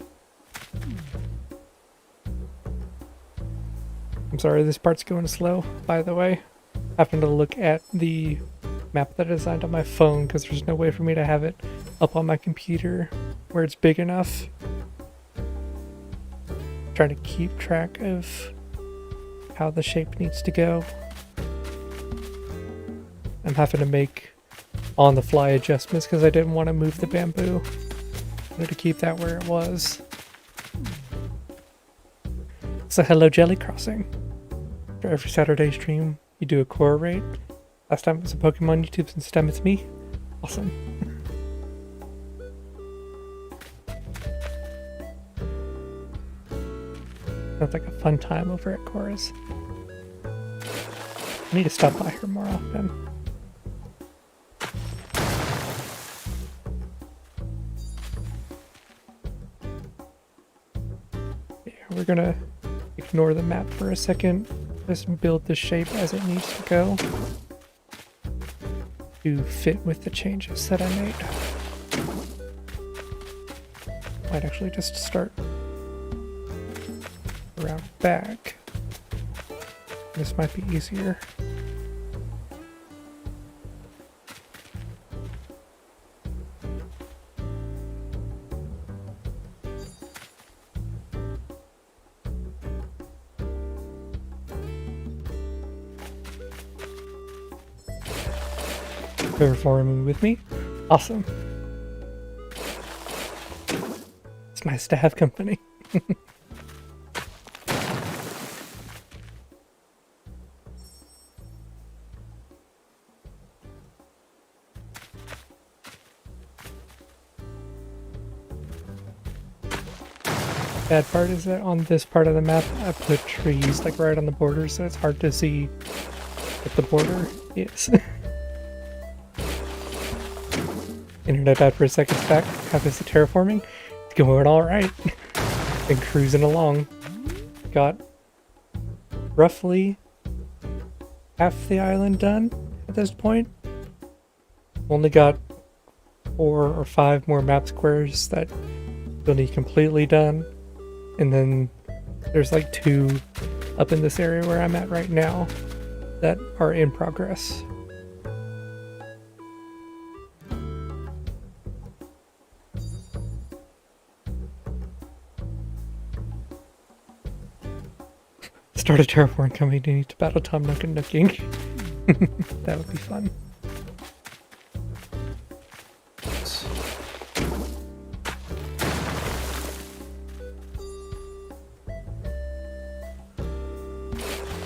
I'm sorry, this part's going slow, by the way. I happen to look at the map that I designed on my phone because there's no way for me to have it up on my computer where it's big enough. Trying to keep track of how the shape needs to go. I'm having to make on-the-fly adjustments because I didn't want to move the bamboo. I wanted to keep that where it was. So hello, Jelly Crossing. For every Saturday stream, you do a Korra raid. Last time it was a Pokemon YouTube, since this time it's me. Awesome. Sounds like a fun time over at Korra's. I need to stop by her more often. Yeah, we're gonna ignore the map for a second. Just build the shape as it needs to go to fit with the changes that I made. Might actually just start around back. This might be easier. Performing with me? Awesome. It's nice to have company. Bad part is that on this part of the map I put trees like right on the border, so it's hard to see what the border is. Internet bad for a second back. How is the terraforming? It's going alright. Been cruising along. Got roughly half the island done at this point. Only got 4 or 5 more map squares that still need completely done. And then there's like 2 up in this area where I'm at right now that are in progress. Start a terraform coming to need to battle Tom Nook and Nooking. That would be fun.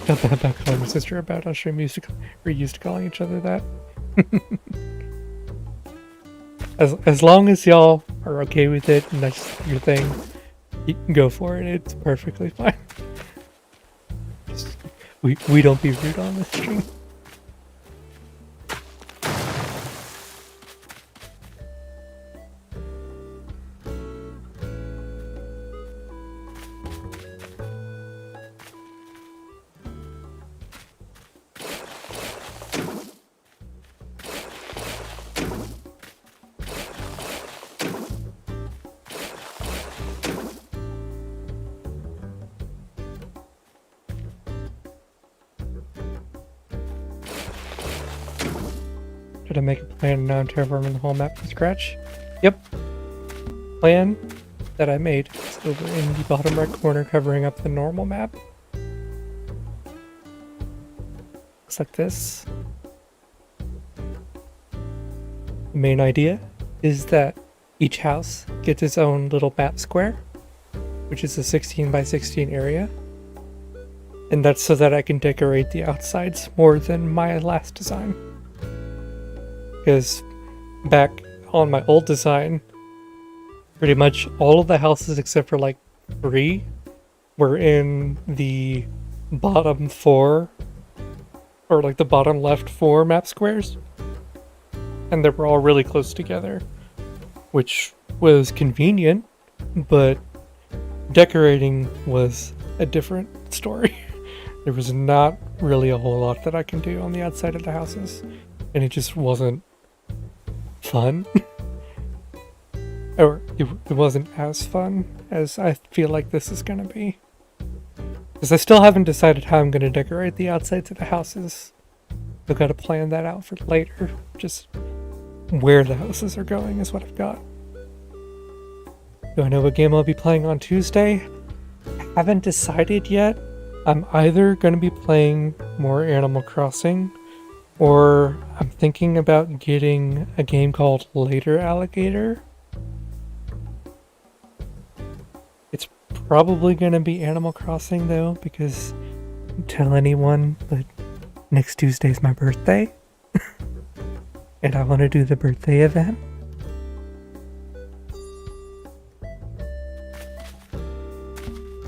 Felt bad about calling my sister about on stream. We're used to calling each other that. As long as y'all are okay with it and that's your thing, you can go for it. It's perfectly fine. Just, we don't be rude on this stream. Should I make a plan now and terraforming the whole map from scratch? Yep. Plan that I made is over in the bottom right corner covering up the normal map. Looks like this. The main idea is that each house gets its own little map square, which is a 16 by 16 area. And that's so that I can decorate the outsides more than my last design. Because back on my old design, pretty much all of the houses except for like 3 were in the bottom 4, or like the bottom left 4 map squares. And they were all really close together, which was convenient, but decorating was a different story. There was not really a whole lot that I can do on the outside of the houses, and it just wasn't fun. Or it wasn't as fun as I feel like this is gonna be. Because I still haven't decided how I'm gonna decorate the outsides of the houses. I've got to plan that out for later. Just where the houses are going is what I've got. Do I know what game I'll be playing on Tuesday? I haven't decided yet. I'm either going to be playing more Animal Crossing, or I'm thinking about getting a game called Later Alligator. It's probably going to be Animal Crossing though, because don't tell anyone, but next Tuesday's my birthday. And I want to do the birthday event.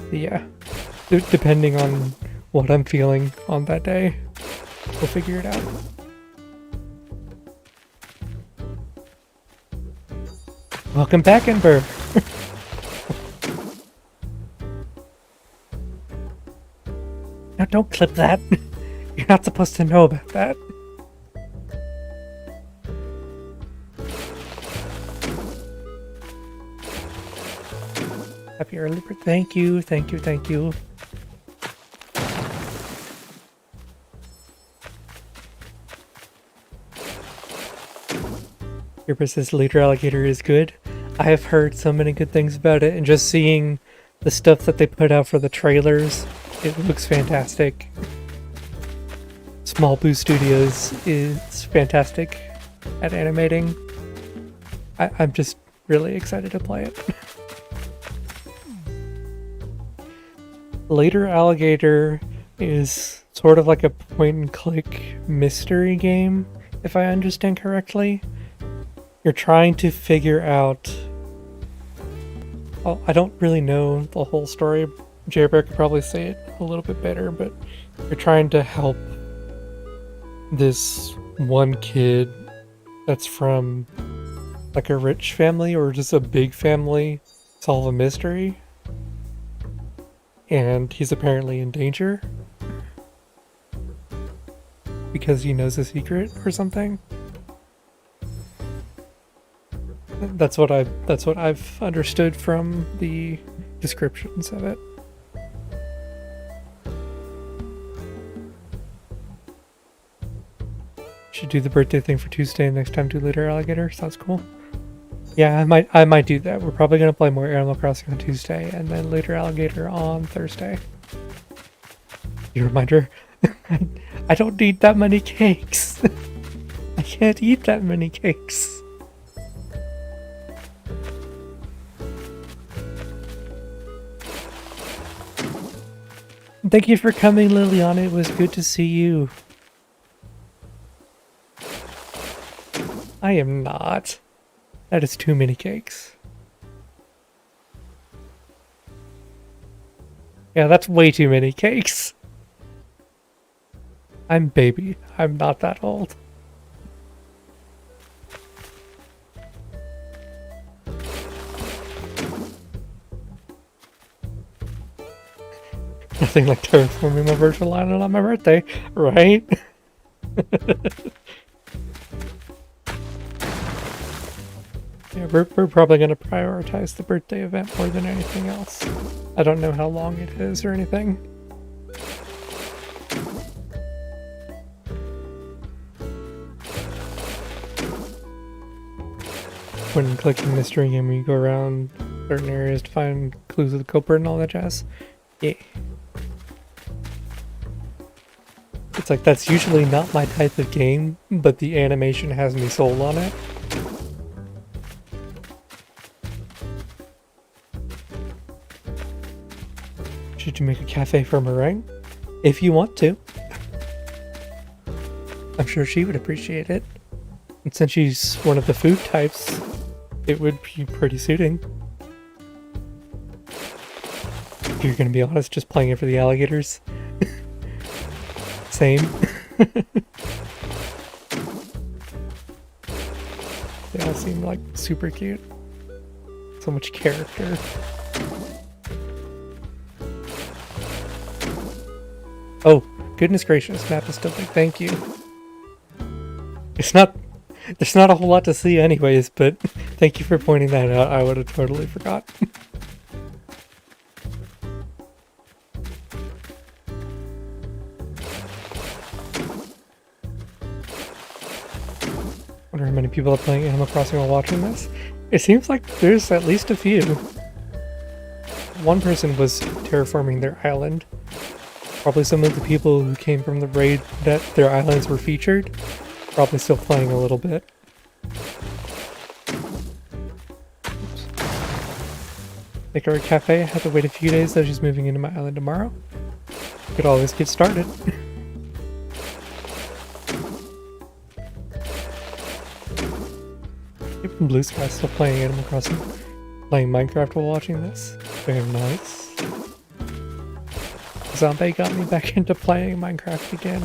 But yeah, depending on what I'm feeling on that day, we'll figure it out. Welcome back, Ember. No, don't clip that. You're not supposed to know about that. Happy early birthday. Thank you, thank you, thank you. Here says Later Alligator is good. I have heard so many good things about it, and just seeing the stuff that they put out for the trailers, it looks fantastic. Small Boo Studios is fantastic at animating. I'm just really excited to play it. Later Alligator is sort of like a point-and-click mystery game, if I understand correctly. You're trying to figure out... Well, I don't really know the whole story. Jailbreak could probably say it a little bit better, but you're trying to help this one kid that's from like a rich family or just a big family solve a mystery. And he's apparently in danger because he knows a secret or something. That's what I've understood from the descriptions of it. Should do the birthday thing for Tuesday and next time do Later Alligator. Sounds cool. Yeah, I might do that. We're probably gonna play more Animal Crossing on Tuesday and then Later Alligator on Thursday. Your reminder, I don't need that many cakes. I can't eat that many cakes. Thank you for coming, Liliana. It was good to see you. I am not. That is too many cakes. Yeah, that's way too many cakes. I'm baby. I'm not that old. Nothing like terraforming my virtual island on my birthday, right? Yeah, we're probably going to prioritize the birthday event more than anything else. I don't know how long it is or anything. When clicking mystery game, you go around certain areas to find clues of the culprit and all that jazz. Yeah. It's like, that's usually not my type of game, but the animation has me sold on it. Should you make a cafe for Meringue? If you want to. I'm sure she would appreciate it. And since she's one of the food types, it would be pretty suiting. If you're gonna be honest, just playing it for the alligators. Same. They all seem like super cute. So much character. Oh, goodness gracious, map is still big, thank you. There's not a whole lot to see anyways, but thank you for pointing that out. I would have totally forgot. Wonder how many people are playing Animal Crossing while watching this. It seems like there's at least a few. One person was terraforming their island. Probably some of the people who came from the raid that their islands were featured. Probably still playing a little bit. Oops. Make her a cafe. I have to wait a few days though. She's moving into my island tomorrow. Could always get started. Even Blue Sky's still playing Animal Crossing. Playing Minecraft while watching this. Very nice. Zombie got me back into playing Minecraft again.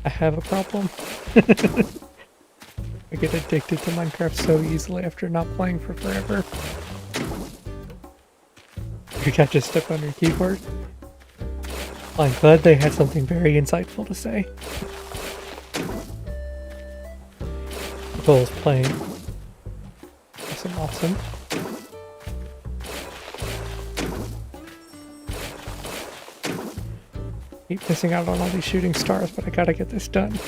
I have a problem. I get addicted to Minecraft so easily after not playing for forever. You can't just step on your keyboard. I'm glad they had something very insightful to say. Nicole's playing. Awesome, awesome. Keep missing out on all these shooting stars, but I gotta get this done.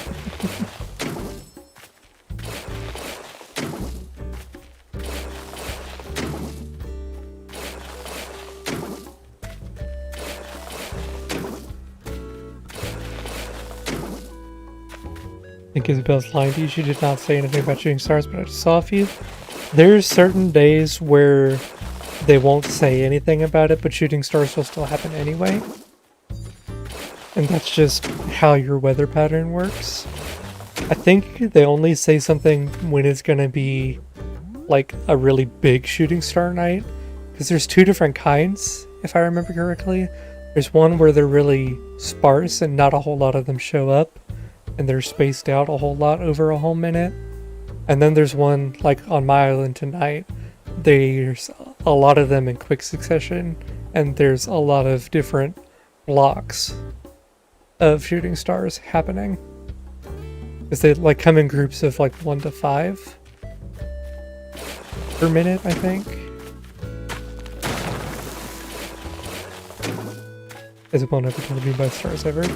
I think Isabel's lying to you. She did not say anything about shooting stars, but I just saw a few. There's certain days where they won't say anything about it, but shooting stars will still happen anyway. And that's just how your weather pattern works. I think they only say something when it's gonna be like a really big shooting star night. Because there's two different kinds, if I remember correctly. There's one where they're really sparse and not a whole lot of them show up. And they're spaced out a whole lot over a whole minute. And then there's one, like on my island tonight, there's a lot of them in quick succession. And there's a lot of different blocks of shooting stars happening. Because they like come in groups of like 1 to 5 per minute, I think. Isabel never told me about stars ever.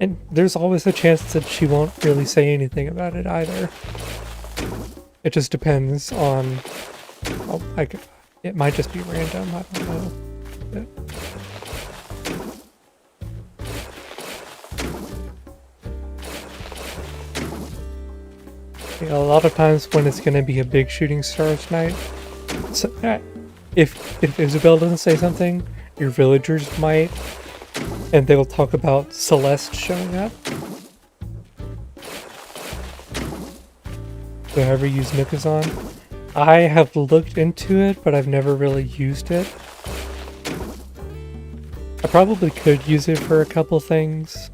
And there's always a chance that she won't really say anything about it either. It just depends on, well, like, it might just be random, I don't know. But yeah, a lot of times when it's going to be a big shooting stars night, so, if Isabel doesn't say something, your villagers might, and they will talk about Celeste showing up. So have you ever used Nookazon? I have looked into it, but I've never really used it. I probably could use it for a couple things.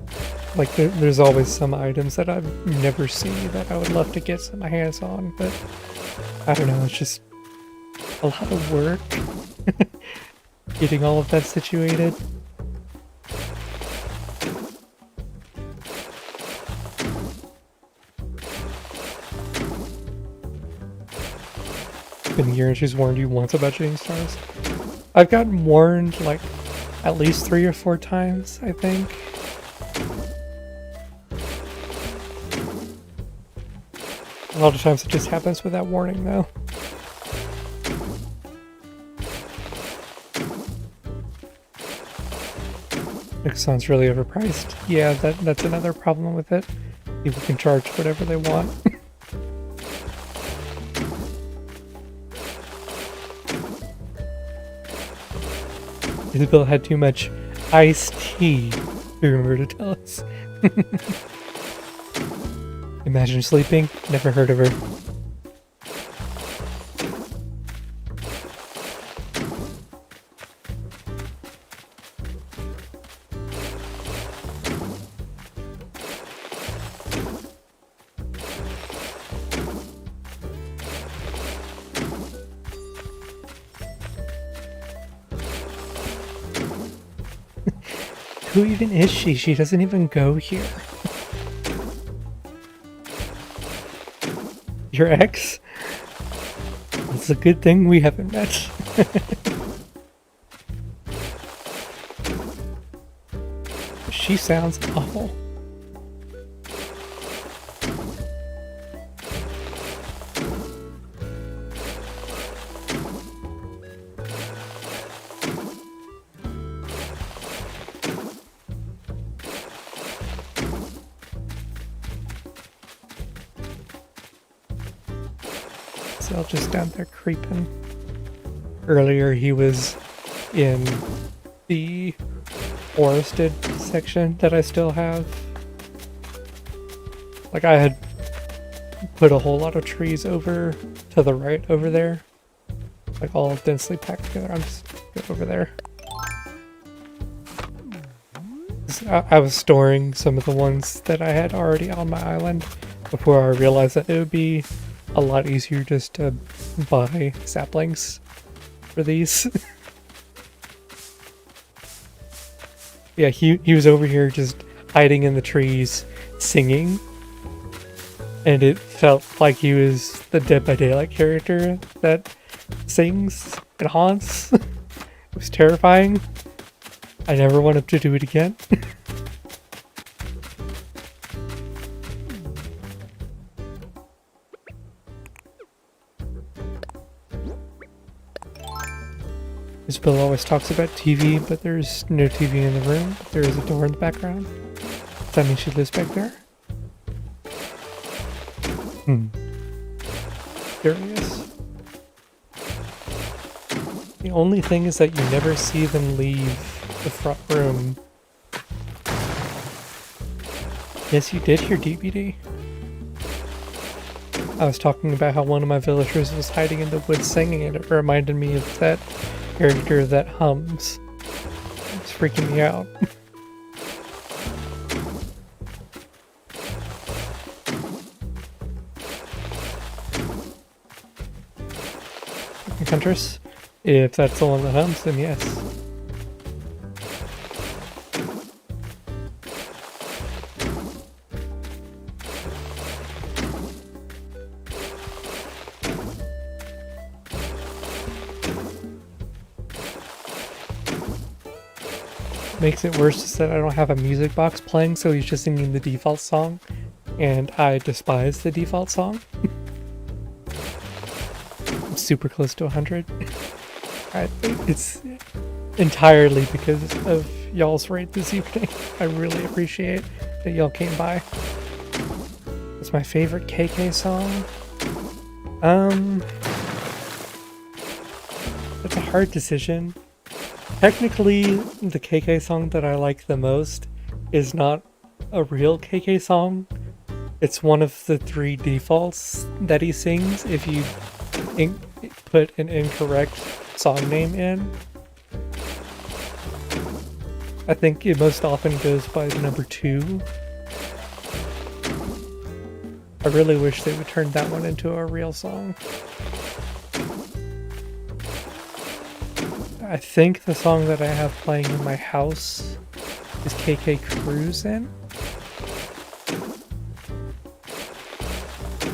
Like, there's always some items that I've never seen that I would love to get my hands on, but I don't know, it's just a lot of work getting all of that situated. Been here and she's warned you once about shooting stars. I've gotten warned like at least 3 or 4 times, I think. A lot of times it just happens without warning though. Nookazon's really overpriced. Yeah, that's another problem with it. People can charge whatever they want. Isabel had too much iced tea, you remember to tell us. Imagine sleeping? Never heard of her. Who even is she? She doesn't even go here. Your ex? It's a good thing we haven't met. She sounds awful. Still just down there creeping. Earlier he was in the forested section that I still have. Like I had put a whole lot of trees over to the right over there. Like all densely packed together. I'm just over there. I was storing some of the ones that I had already on my island before I realized that it would be a lot easier just to buy saplings for these. Yeah, he was over here just hiding in the trees, singing. And it felt like he was the Dead by Daylight character that sings and haunts. It was terrifying. I never want him to do it again. Isabel always talks about TV, but there's no TV in the room. There is a door in the background. Does that mean she lives back there? Curious. The only thing is that you never see them leave the front room. Yes, you did hear DBD. I was talking about how one of my villagers was hiding in the woods singing, and it reminded me of that character that hums. It's freaking me out. Huntress? If that's the one that hums, then yes. Makes it worse is that I don't have a music box playing, so he's just singing the default song, and I despise the default song. I'm super close to 100. It's entirely because of y'all's raid this evening. I really appreciate that y'all came by. It's my favorite KK song. It's a hard decision. Technically, the KK song that I like the most is not a real KK song. It's one of the 3 defaults that he sings if you put an incorrect song name in. I think it most often goes by number 2. I really wish they would turn that one into a real song. I think the song that I have playing in my house is KK Cruisin'.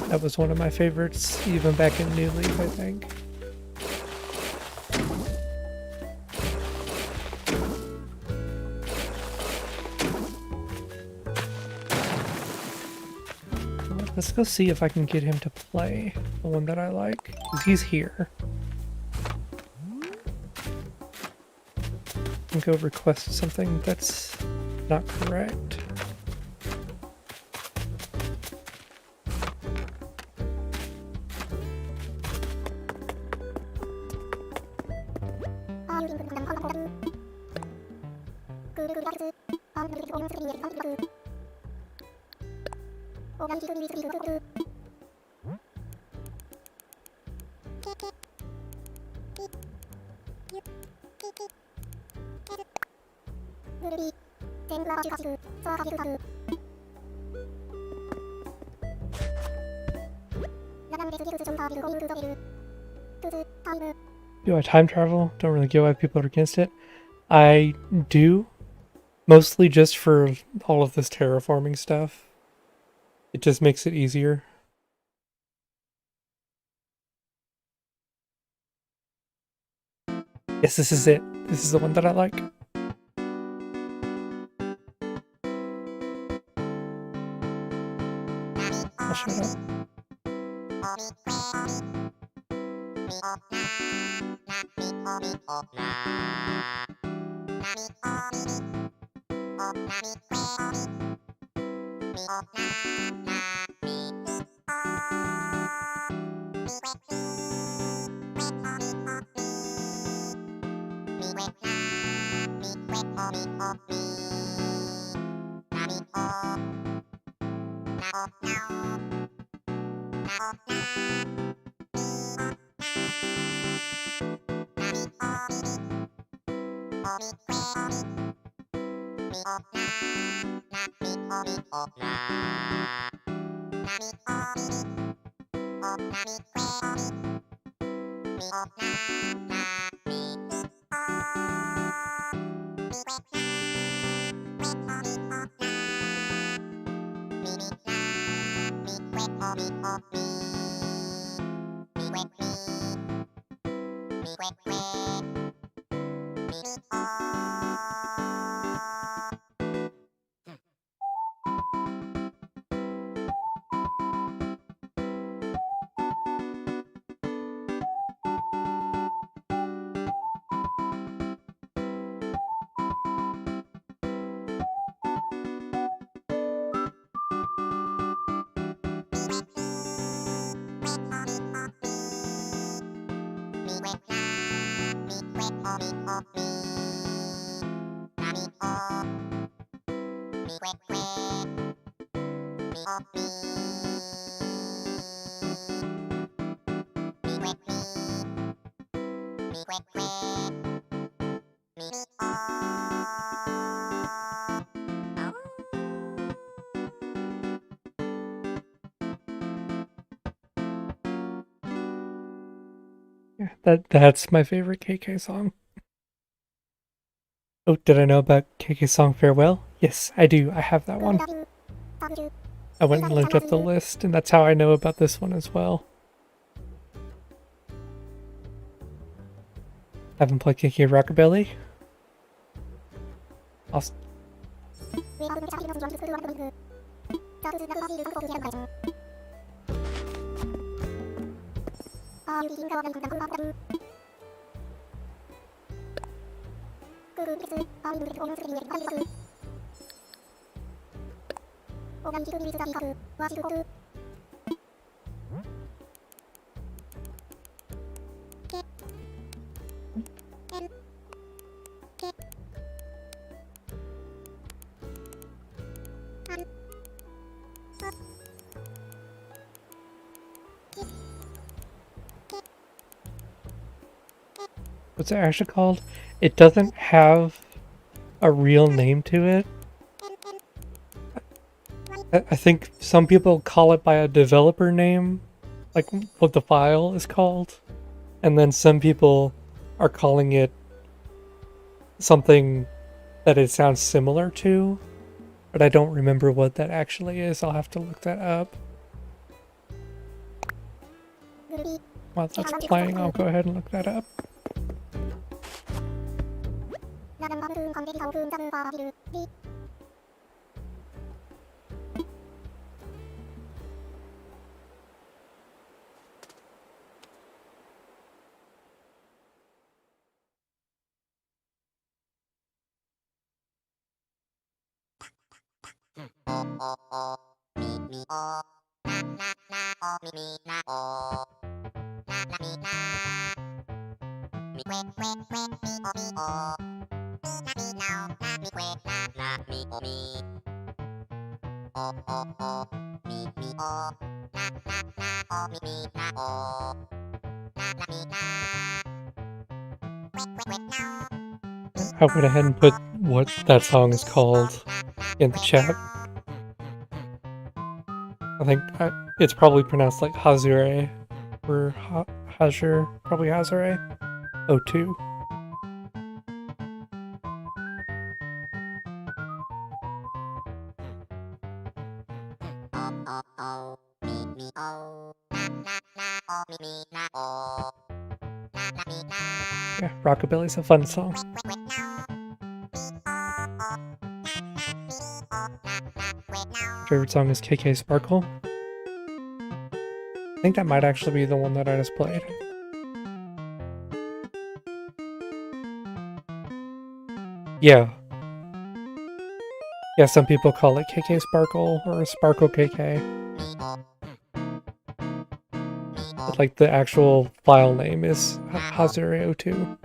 That was one of my favorites, even back in New Leaf, I think. Let's go see if I can get him to play the one that I like, because he's here. And go request something that's not correct. Do I time travel? Don't really get why people are against it. I do, mostly just for all of this terraforming stuff. It just makes it easier. Yes, this is it. This is the one that I like. I'll shut up. Yeah, that's my favorite KK song. Oh, did I know about KK's song Farewell? Yes, I do. I have that one. I went and looked up the list, and that's how I know about this one as well. Haven't played KK Rockabilly? Awesome. What's it actually called? It doesn't have a real name to it. I think some people call it by a developer name, like what the file is called, and then some people are calling it something that it sounds similar to, but I don't remember what that actually is. I'll have to look that up. While that's playing, I'll go ahead and look that up. I went ahead and put what that song is called in the chat. I think it's probably pronounced like Hazure or Hazure, probably Hazure 02. Yeah, Rockabilly's a fun song. Favorite song is KK Sparkle. I think that might actually be the one that I just played. Yeah. Yeah, some people call it KK Sparkle or Sparkle KK. But like the actual file name is Hazure 02.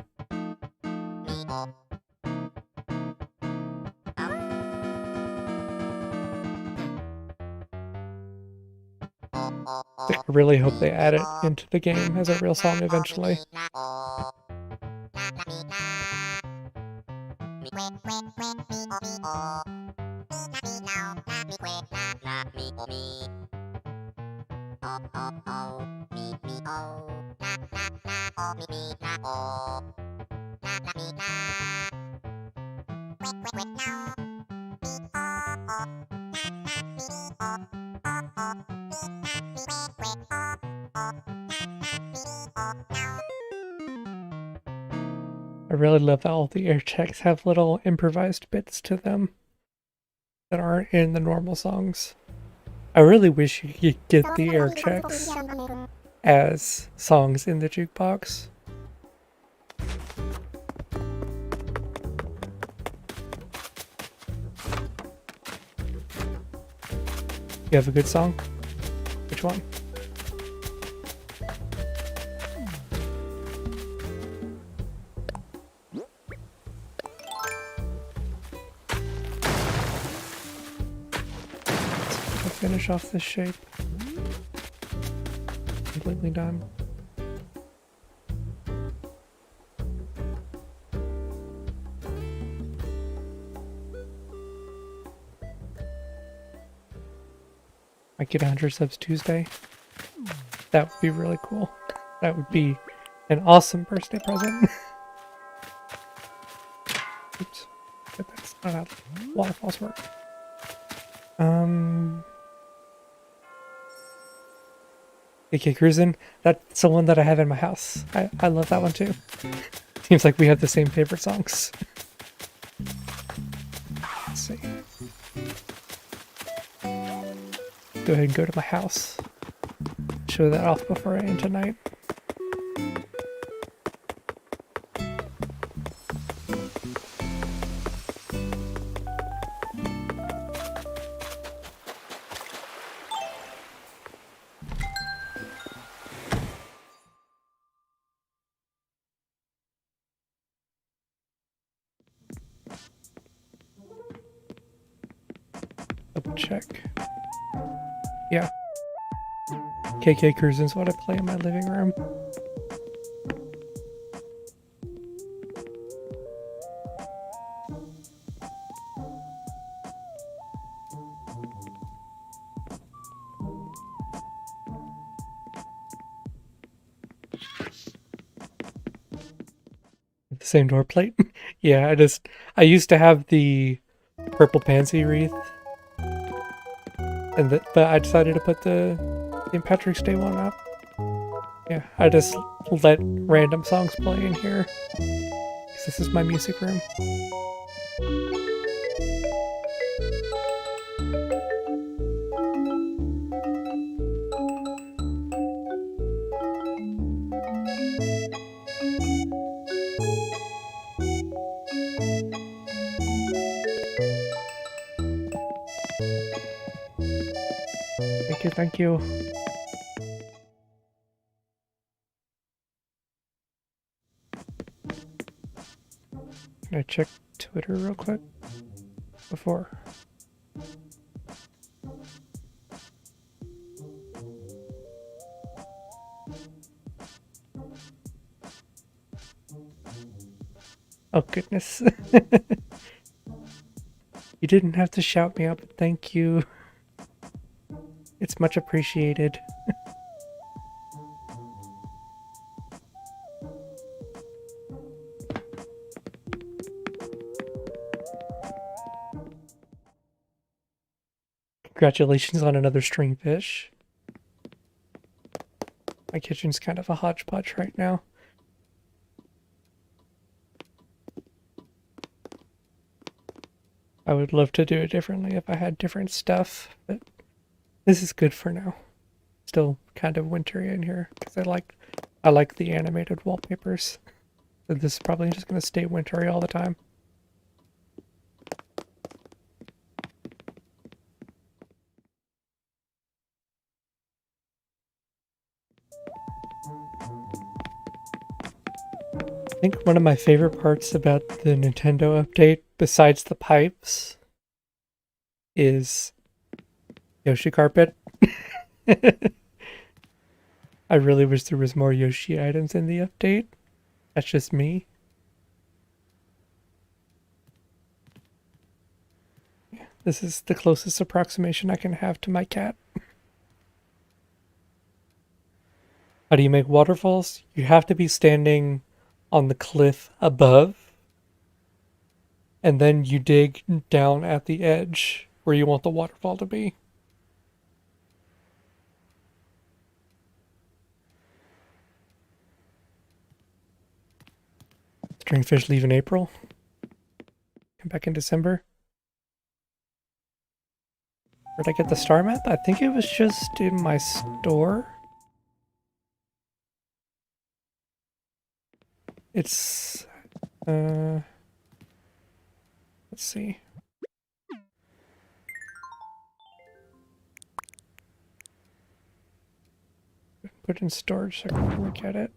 I really hope they add it into the game as a real song eventually. I really love how all the air checks have little improvised bits to them that aren't in the normal songs. I really wish you could get the air checks as songs in the jukebox. You have a good song? Which one? Finish off this shape. Completely done. Might get 100 subs Tuesday. That would be really cool. That would be an awesome birthday present. Oops. But that's not how waterfalls work. AK Cruisin', that's the one that I have in my house. I love that one too. Seems like we have the same favorite songs. Let's see. Go ahead and go to my house. Show that off before I end tonight. Double check. Yeah. KK Cruisin's what I play in my living room. the same door plate. Yeah, I used to have the purple pansy wreath, but I decided to put the St. Patrick's Day one up. Yeah, I just let random songs play in here, because this is my music room. Thank you, thank you. Can I check Twitter real quick before? Oh goodness. You didn't have to shout me out, but thank you. It's much appreciated. Congratulations on another string fish. My kitchen's kind of a hodgepodge right now. I would love to do it differently if I had different stuff, but this is good for now. Still kind of wintry in here because I like the animated wallpapers. So this is probably just going to stay wintry all the time. I think one of my favorite parts about the Nintendo update, besides the pipes, is Yoshi carpet. I really wish there was more Yoshi items in the update. That's just me. Yeah, this is the closest approximation I can have to my cat. How do you make waterfalls? You have to be standing on the cliff above, and then you dig down at the edge where you want the waterfall to be. Stringfish leave in April. Come back in December. Where'd I get the star map? I think it was just in my store. It's, let's see. Put it in storage so I can look at it.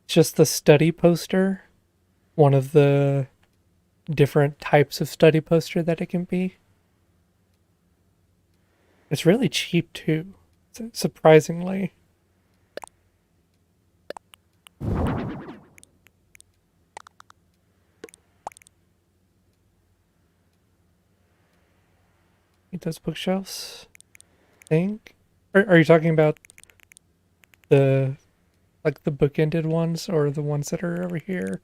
It's just the study poster. One of the different types of study poster that it can be. It's really cheap too, surprisingly. Need those bookshelves, I think. Are you talking about the like the bookended ones or the ones that are over here?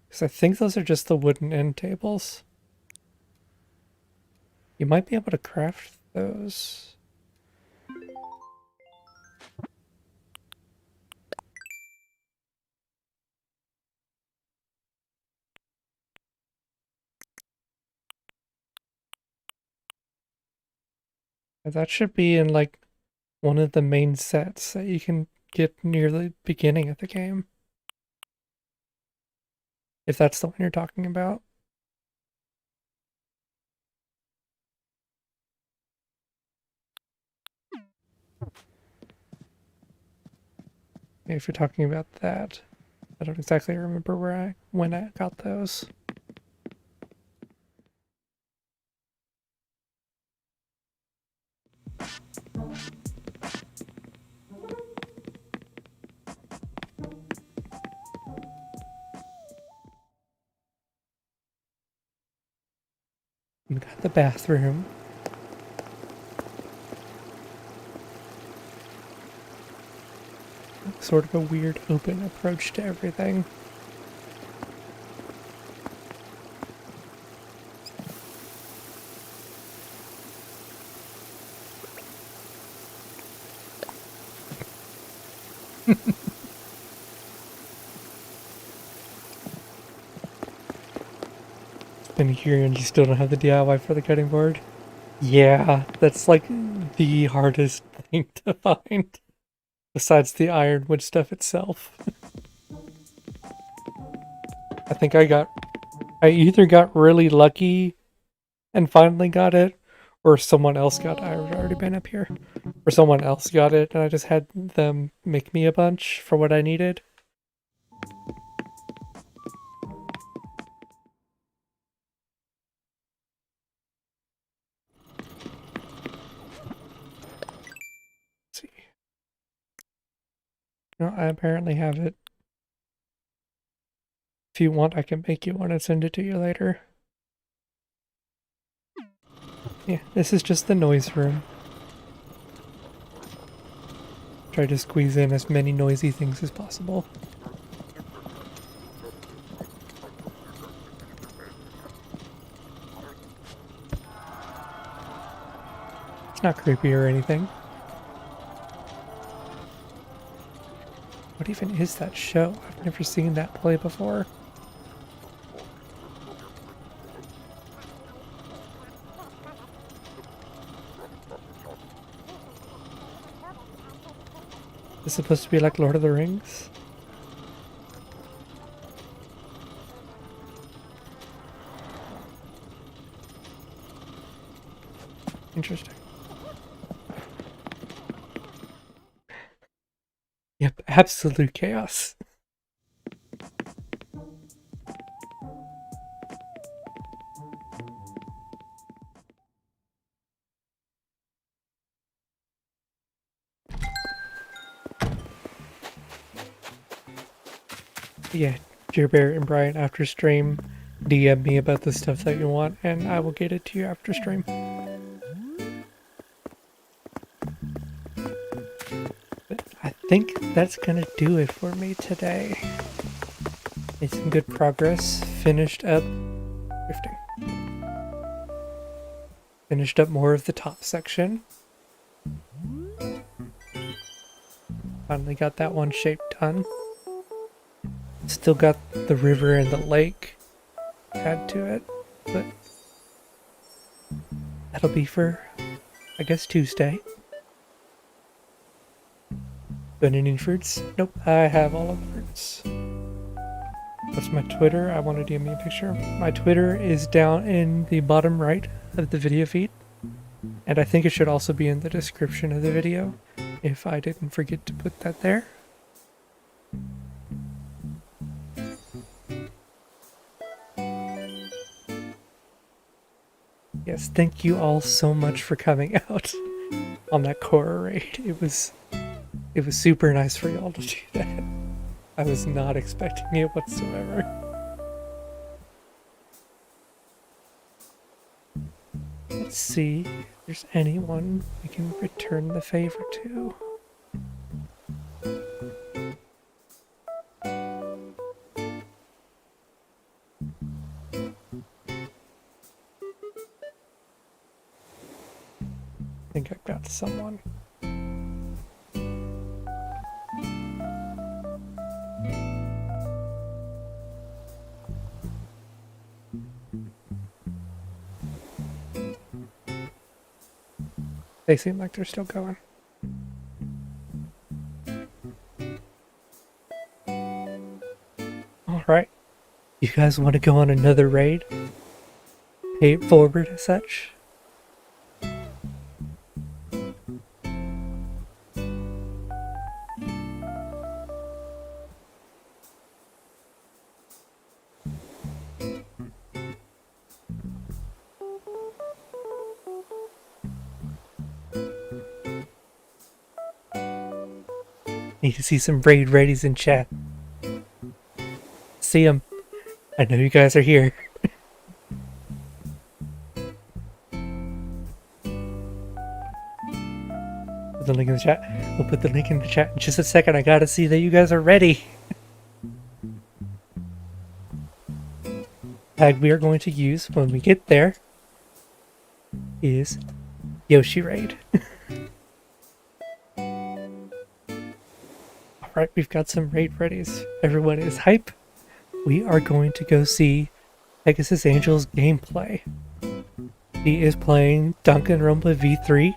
Because I think those are just the wooden end tables. You might be able to craft those. That should be in like one of the main sets that you can get near the beginning of the game. If that's the one you're talking about. If you're talking about that. I don't exactly remember when I got those. We got the bathroom. Sort of a weird open approach to everything. Been here and you still don't have the DIY for the cutting board? Yeah, that's like the hardest thing to find. Besides the ironwood stuff itself. I think I either got really lucky and finally got it, or someone else got it. I had already been up here. Or someone else got it and I just had them make me a bunch for what I needed. See. No, I apparently have it. If you want, I can make you one and send it to you later. Yeah, this is just the noise room. Try to squeeze in as many noisy things as possible. It's not creepy or anything. What even is that show? I've never seen that play before. Is it supposed to be like Lord of the Rings? Interesting. Yep, absolute chaos. Yeah, Jerbear and Brian after stream, DM me about the stuff that you want, and I will get it to you after stream. But I think that's gonna do it for me today. Made some good progress. Finished up drifting. Finished up more of the top section. Finally got that one shape done. Still got the river and the lake to add to it, but that'll be for, I guess, Tuesday. Got any fruits? Nope, I have all of the fruits. What's my Twitter? I wanted to give me a picture. My Twitter is down in the bottom right of the video feed, and I think it should also be in the description of the video, if I didn't forget to put that there. Yes, thank you all so much for coming out on that Korra raid. It was super nice for y'all to do that. I was not expecting it whatsoever. Let's see if there's anyone we can return the favor to. I think I've got someone. They seem like they're still going. Alright. You guys want to go on another raid? Pay it forward as such? Need to see some raid readies in chat. See them. I know you guys are here. put the link in the chat. We'll put the link in the chat in just a second. I gotta see that you guys are ready. Tag we are going to use when we get there is Yoshi Raid. Alright, we've got some raid readies. Everyone is hype. We are going to go see Pegasus Angel's gameplay. She is playing Danganronpa V3.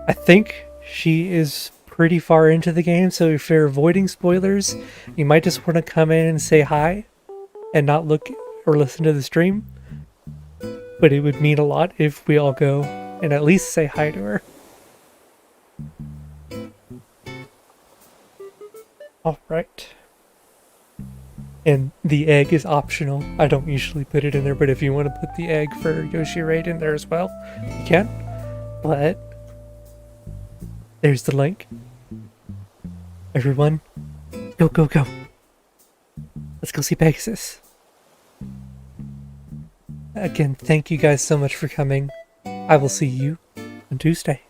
I think she is pretty far into the game, so if you're avoiding spoilers, you might just want to come in and say hi and not look or listen to the stream. But it would mean a lot if we all go and at least say hi to her. Alright. And the egg is optional. I don't usually put it in there, but if you want to put the egg for Yoshi Raid in there as well, you can. But there's the link. Everyone, go, go, go. Let's go see Pegasus. Again, thank you guys so much for coming. I will see you on Tuesday.